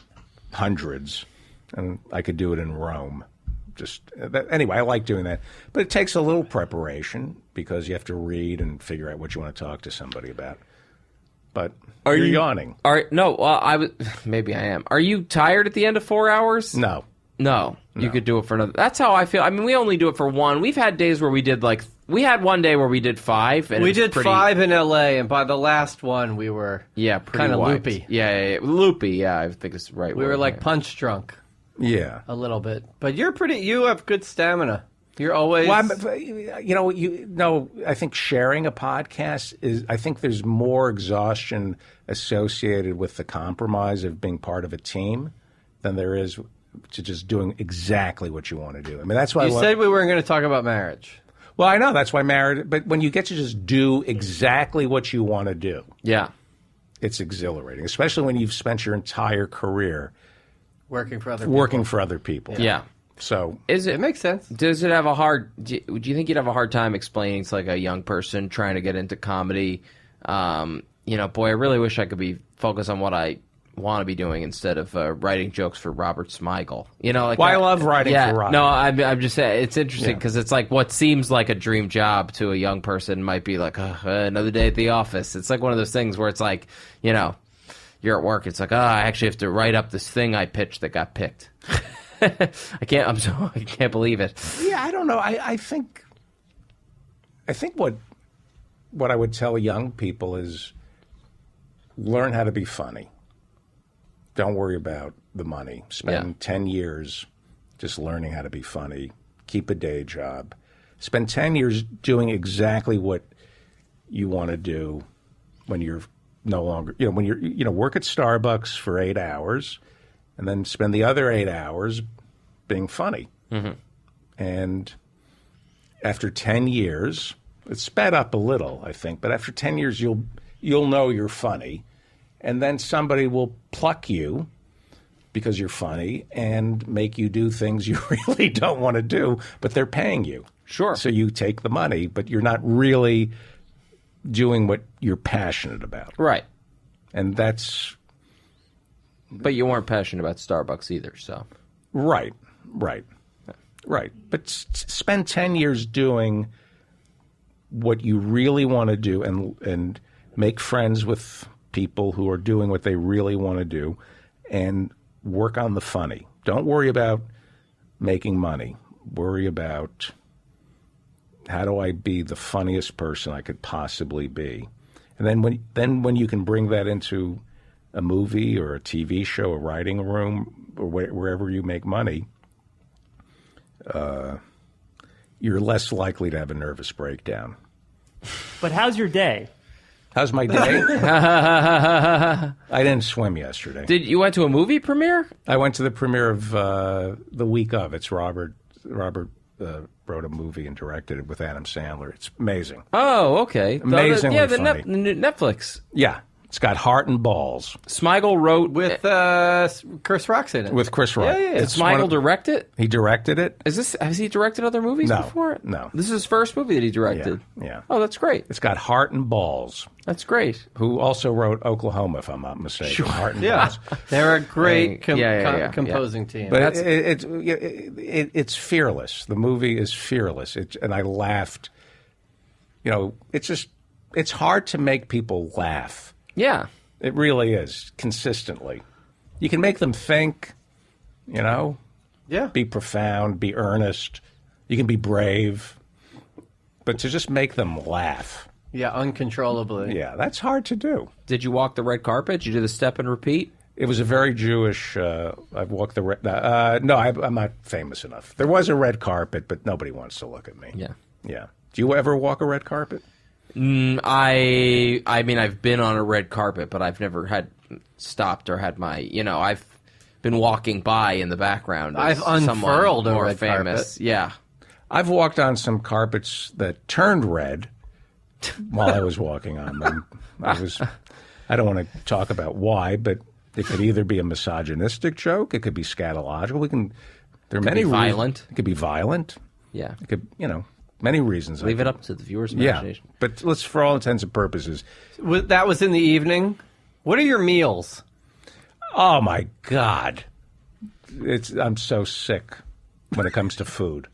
hundreds, and I could do it in Rome. Anyway, I like doing that. But it takes a little preparation because you have to read and figure out what you want to talk to somebody about. But you're yawning. No, well, maybe I am. Are you tired at the end of 4 hours? No. No, you could do it for another. That's how I feel. I mean, we only do it for one. We've had days where we did we had one day where we did 5. And We it was did pretty, 5 in L.A., and by the last one, we were pretty kind of wiped. loopy. Yeah, loopy. Yeah, I think it's the right. We word. were like punch drunk Yeah. a little bit. But you have good stamina. You're always. Well, I think sharing a podcast I think there's more exhaustion associated with the compromise of being part of a team than there is to just doing exactly what you want to do. I mean, that's why you said we weren't going to talk about marriage. Well, I know that's why marriage. But when you get to just do exactly what you want to do, Yeah. it's exhilarating, especially when you've spent your entire career Working for other people. Yeah. So It makes sense. Does it have a hard? Do you think you'd have a hard time explaining to like a young person trying to get into comedy? Boy, I really wish I could be focused on what I want to be doing instead of writing jokes for Robert Smigel. I love writing for Robert. No, I'm just saying it's interesting because it's like what seems like a dream job to a young person might be like another day at the office. It's like one of those things where it's like you're at work. It's like I actually have to write up this thing I pitched that got picked. I can't believe it. Yeah, I don't know. I think what I would tell young people is learn how to be funny. Don't worry about the money. Spend 10 years just learning how to be funny. Keep a day job. Spend 10 years doing exactly what you want to do when you're no longer, when you're, work at Starbucks for 8 hours and then spend the other 8 hours being funny. Mm-hmm. And after 10 years, it's sped up a little, I think, but after 10 years, you'll know you're funny. And then somebody will pluck you because you're funny and make you do things you really don't want to do, but they're paying you. Sure. So you take the money, but you're not really doing what you're passionate about. Right. And that's... But you weren't passionate about Starbucks either, so... Right. But spend 10 years doing what you really want to do and make friends with people who are doing what they really want to do and work on the funny. Don't worry about making money. Worry about how do I be the funniest person I could possibly be. And then when you can bring that into a movie or a TV show, a writing room, or wherever you make money, you're less likely to have a nervous breakdown. But how's your day? How's my day? I didn't swim yesterday. Did you went to a movie premiere? I went to the premiere of the week of. It's Robert wrote a movie and directed it with Adam Sandler. It's amazing. Oh, okay. Amazingly the funny. Netflix. Yeah, it's got heart and balls. Smigel wrote With Chris Rock's in it. With Chris Rock. Did It's one Smigel of- direct it? He directed it. Has he directed other movies No, before? no. This is his first movie that he directed. Yeah. Oh, that's great. It's got heart and balls. That's great. Who also wrote Oklahoma, if I'm not mistaken. Heart and balls. They're a great composing team. But it's fearless. The movie is fearless. And I laughed. You know, it's hard to make people laugh. Yeah. It really is, consistently. You can make them think, you know, Yeah. be profound, be earnest. You can be brave. But to just make them laugh, Yeah, uncontrollably. yeah, that's hard to do. Did you walk the red carpet? Did you do the step and repeat? It was a very Jewish. I've walked the red. No, I'm not famous enough. There was a red carpet, but nobody wants to look at me. Yeah. Yeah. Do you ever walk a red carpet? I mean, I've been on a red carpet, but I've never had stopped or had my, I've been walking by in the background. as I've unfurled a someone more red famous. carpet. Yeah. I've walked on some carpets that turned red while I was walking on them. I don't want to talk about why, but it could either be a misogynistic joke, it could be scatological. There are many be reasons. violent. It could be violent. Yeah. It could, many reasons. Leave it up to the viewer's Yeah, imagination. but let's, for all intents and purposes, That was in the evening. What are your meals? oh my God, I'm so sick when it comes to food.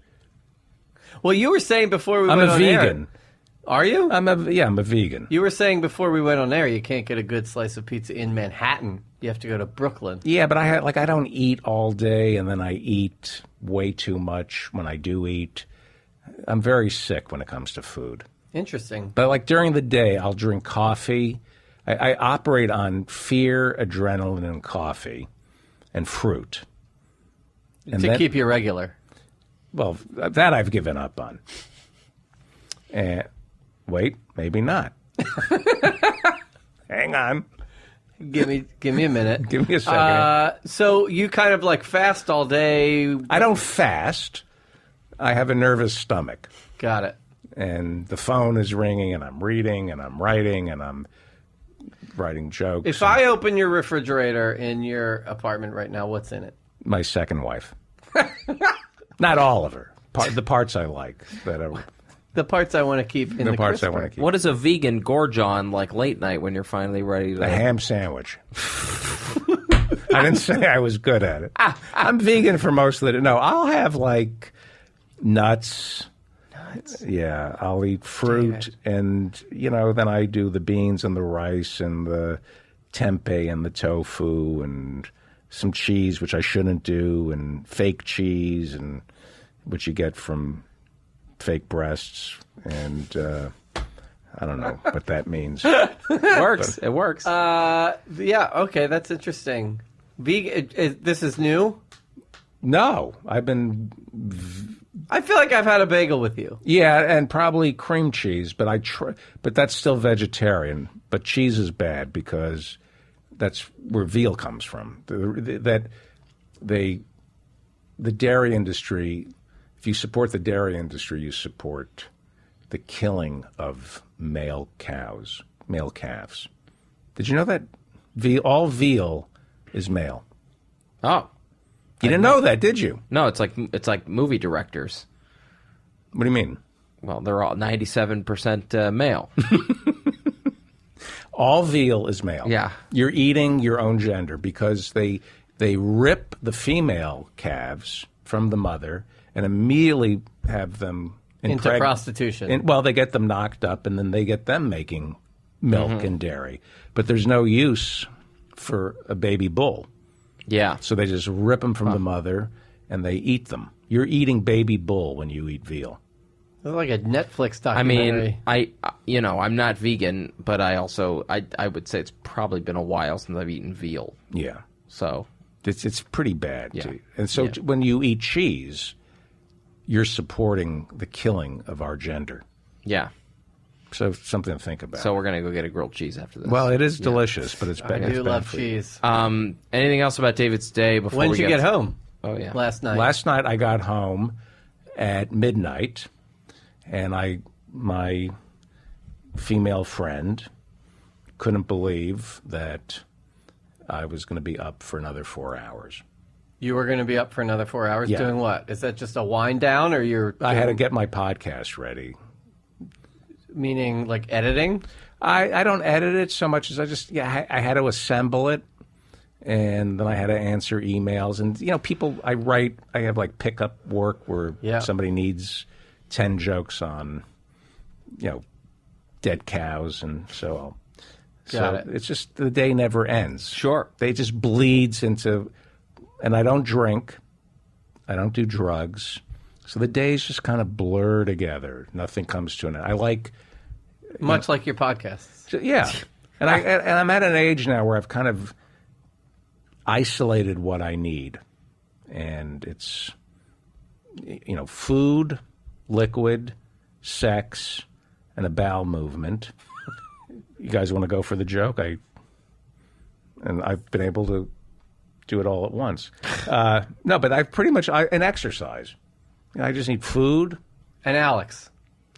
Well, you were saying before we I'm went a on vegan. air. Are you? I'm a vegan. You were saying before we went on air you can't get a good slice of pizza in Manhattan. You have to go to Brooklyn. Yeah, but I don't eat all day, and then I eat way too much when I do eat. I'm very sick when it comes to food. Interesting. But like during the day, I'll drink coffee. I operate on fear, adrenaline, and coffee, and fruit. And To keep you regular. Well, that I've given up on. And wait, maybe not. Hang on. Give me a minute. Give me a second. So you kind of like fast all day. I don't fast. I have a nervous stomach. Got it. And the phone is ringing, and I'm reading, and I'm writing, and I'm writing jokes. If I open your refrigerator in your apartment right now, what's in it? My second wife. Not all of her. The parts I like. The parts I want to keep in the parts I crisper. want to keep. What does a vegan gorge on like late night when you're finally ready to... A ham sandwich. I didn't say I was good at it. I'm vegan for most of the day. No, I'll have like nuts. Yeah, I'll eat fruit, and then I do the beans and the rice and the tempeh and the tofu and some cheese, which I shouldn't do, and fake cheese, and which you get from fake breasts, and I don't know what that means. It works. It works. Yeah, okay, that's interesting. Vegan, this is new? No, I've been... I feel like I've had a bagel with you. Yeah, and probably cream cheese, but but that's still vegetarian. But cheese is bad because that's where veal comes from. The dairy industry. If you support the dairy industry, you support the killing of male calves. Did you know that all veal is male? oh. You didn't know that, did you? No, it's like movie directors. What do you mean? Well, they're all 97% male. All veal is male. Yeah. You're eating your own gender because they rip the female calves from the mother and immediately have them Into prostitution. Well, they get them knocked up, and then they get them making milk and dairy. But there's no use for a baby bull. Yeah. So they just rip them from the mother, and they eat them. You're eating baby bull when you eat veal. It's like a Netflix I documentary. mean, I'm not vegan, but I would say it's probably been a while since I've eaten veal. Yeah. So It's pretty bad. Yeah. Too. And so when you eat cheese, you're supporting the killing of our gender. yeah. So something to think about. So we're gonna go get a grilled cheese after this. well, it is delicious, but it's bad. I do love cheese. Anything else about David's day before When we did you get home? Oh yeah. Last night. Last night I got home at midnight, and my female friend couldn't believe that I was going to be up for another 4 hours. You were going to be up for another 4 hours Yeah. doing what? Is that just a wind down, or you're I had to get my podcast ready. meaning like editing? I don't edit it so much as I had to assemble it, and then I had to answer emails. And, people, I have like pickup work where somebody needs 10 jokes on, dead cows. And so Got it. It's just the day never ends. Sure. They just bleeds into, and I don't drink. I don't do drugs. So the days just kind of blur together. Nothing comes to an end. I like... Much like your podcasts. Yeah, and I'm at an age now where I've kind of isolated what I need, and it's food, liquid, sex, and a bowel movement. You guys want to go for the joke? I've been able to do it all at once. No, but I've pretty much and exercise. I just need food And Alex.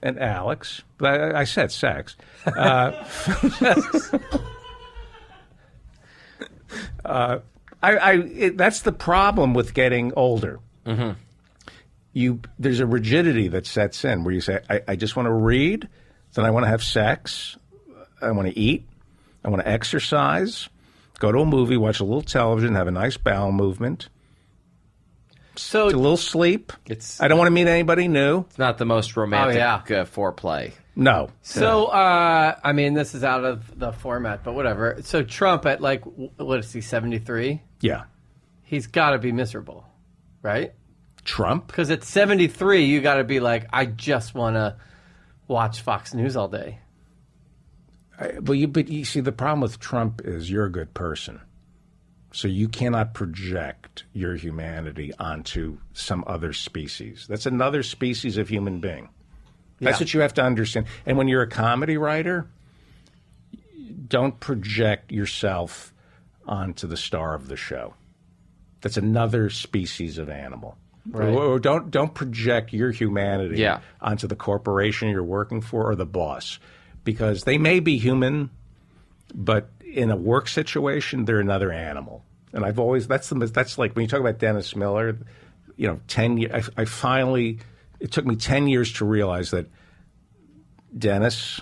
and Alex. But I said sex. That's the problem with getting older. Mm-hmm. There's a rigidity that sets in where you say, I just want to read, then I want to have sex, I want to eat, I want to exercise, go to a movie, watch a little television, have a nice bowel movement, So a little sleep. It's I don't want to meet anybody new. not the most romantic yeah. foreplay. No. I mean, this is out of the format, but whatever. So Trump at what is he, 73? Yeah. He's got to be miserable, right? Trump? Because at 73, you got to be like, I just want to watch Fox News all day. But you see, the problem with Trump is you're a good person. So you cannot project your humanity onto some other species. That's another species of human being. That's what you have to understand. And when you're a comedy writer, don't project yourself onto the star of the show. That's another species of animal. Right. Or don't project your humanity Yeah. onto the corporation you're working for or the boss, because they may be human, but in a work situation they're another animal. And I've always that's like when you talk about Dennis Miller, 10 years. I finally, it took me 10 years to realize that Dennis,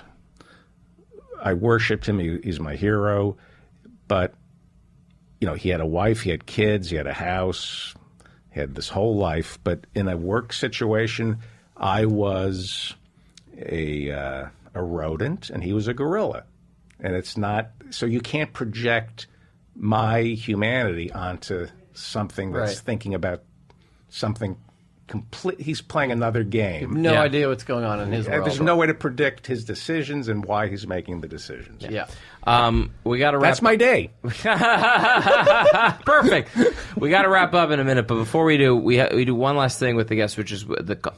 I worshipped him. He's my hero, but he had a wife, he had kids, he had a house. He had this whole life, but in a work situation, I was a rodent and he was a gorilla. And it's not, so you can't project my humanity onto something that's Right. thinking about something complete. He's playing another game. No Yeah. idea what's going on in his world. There's no way to predict his decisions and why he's making the decisions. Yeah. We got to wrap. That's my day. Perfect. We got to wrap up in a minute, but before we do, we do one last thing with the guests, which is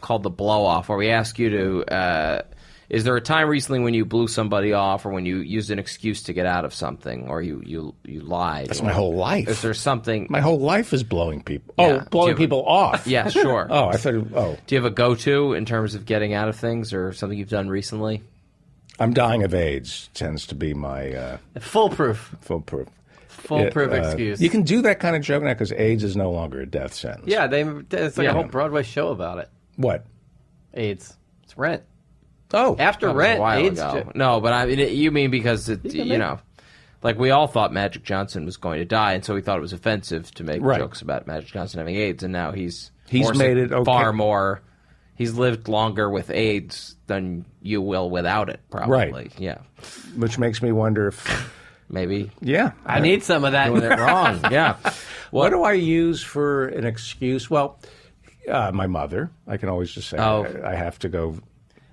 called the blow off, where we ask you to. Is there a time recently when you blew somebody off, or when you used an excuse to get out of something, or you lied? That's my whole life. Is there something? My whole life is blowing people. Yeah. Oh, blowing Do you have people off. Yeah, sure. Oh, I thought. Oh, Do you have a go-to in terms of getting out of things, or something you've done recently? I'm dying of AIDS. Tends to be my Foolproof foolproof. excuse. You can do that kind of joke now because AIDS is no longer a death sentence. Yeah, there's like a whole Broadway show about it. What? AIDS. It's Rent. Oh, After That was Rent, a while AIDS. ago. No, but I mean, you mean because like we all thought Magic Johnson was going to die, and so we thought it was offensive to make Right. jokes about Magic Johnson having AIDS, and now he's made it okay. far more. He's lived longer with AIDS than you will without it, probably. Right. Yeah, which makes me wonder if maybe yeah, I need some of that. doing it wrong. Yeah. What do I use for an excuse? Well, my mother. I can always just say I have to go.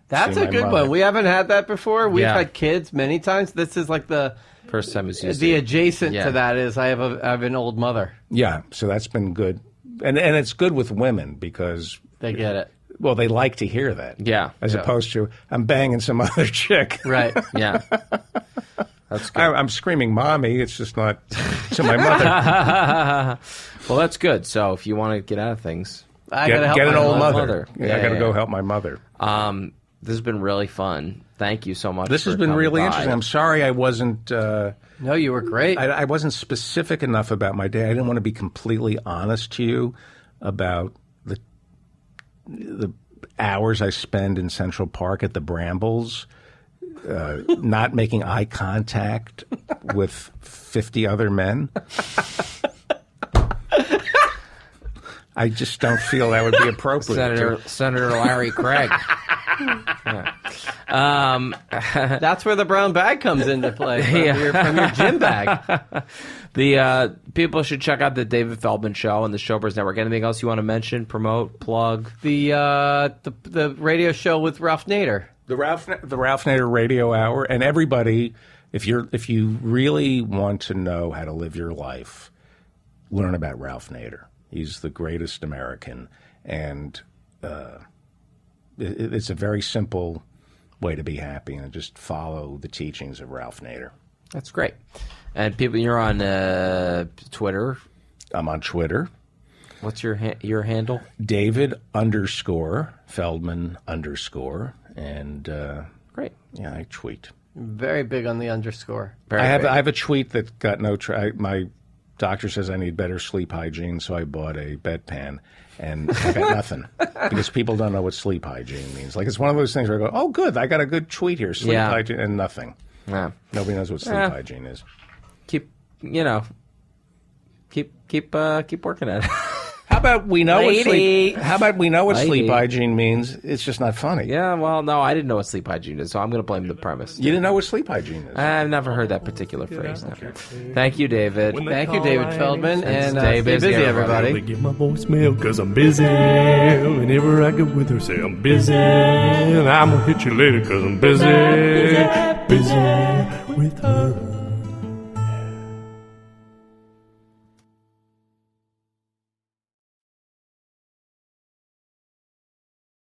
That's see a my good mother. one. We haven't had that before. We've Yeah. had kids many times. This is like the First time it's used. the adjacent Yeah. to that is I have an old mother. Yeah, so that's been good, and it's good with women because They get it. well, they like to hear that. Yeah. as Yeah. opposed to I'm banging some other chick. Right. Yeah. That's good. I'm screaming, "Mommy!" It's just not to my mother. Well, that's good. So if you want to get out of things, I gotta help Get an my old mother. mother. Yeah, I got to yeah. go help my mother. this has been really fun. Thank you so much. This has for been coming really by. interesting. I'm sorry I wasn't. No, you were great. I wasn't specific enough about my day. I didn't want to be completely honest to you about the hours I spend in Central Park at the Brambles, not making eye contact with 50 other men. I just don't feel that would be appropriate. Senator Larry Craig. Yeah. That's where the brown bag comes into play from your gym bag. The people should check out the David Feldman Show and the Showbiz Network. Anything else you want to mention, promote, plug? The radio show with Ralph Nader. The Ralph Nader Radio Hour, and everybody, if you really want to know how to live your life, learn about Ralph Nader. He's the greatest American, and it's a very simple way to be happy, and just follow the teachings of Ralph Nader. That's great. And people, you're on Twitter. I'm on Twitter. What's your handle? David_Feldman_, and Great. yeah, I tweet. Very big on the underscore. Very I have great. I have a tweet that got no. My doctor says I need better sleep hygiene, so I bought a bedpan, and I got nothing because people don't know what sleep hygiene means. Like it's one of those things where I go, "Oh, good, I got a good tweet here, sleep Yeah. hygiene," and nothing. Yeah. Nobody knows what sleep hygiene is. Keep working at it. How about we know what Lady. sleep? How about we know what Lady. sleep hygiene means? It's just not funny. Yeah, well, no, I didn't know what sleep hygiene is, so I'm going to blame the premise. You didn't know what sleep hygiene is. I've never heard that particular phrase. No. Thank you, David. Thank you, David Feldman, and Stay stay busy, busy, everybody. They get my voicemail cause I'm busy. Whenever I get with her, say I'm busy. And I'm gonna hit you later cause I'm busy. Busy with her.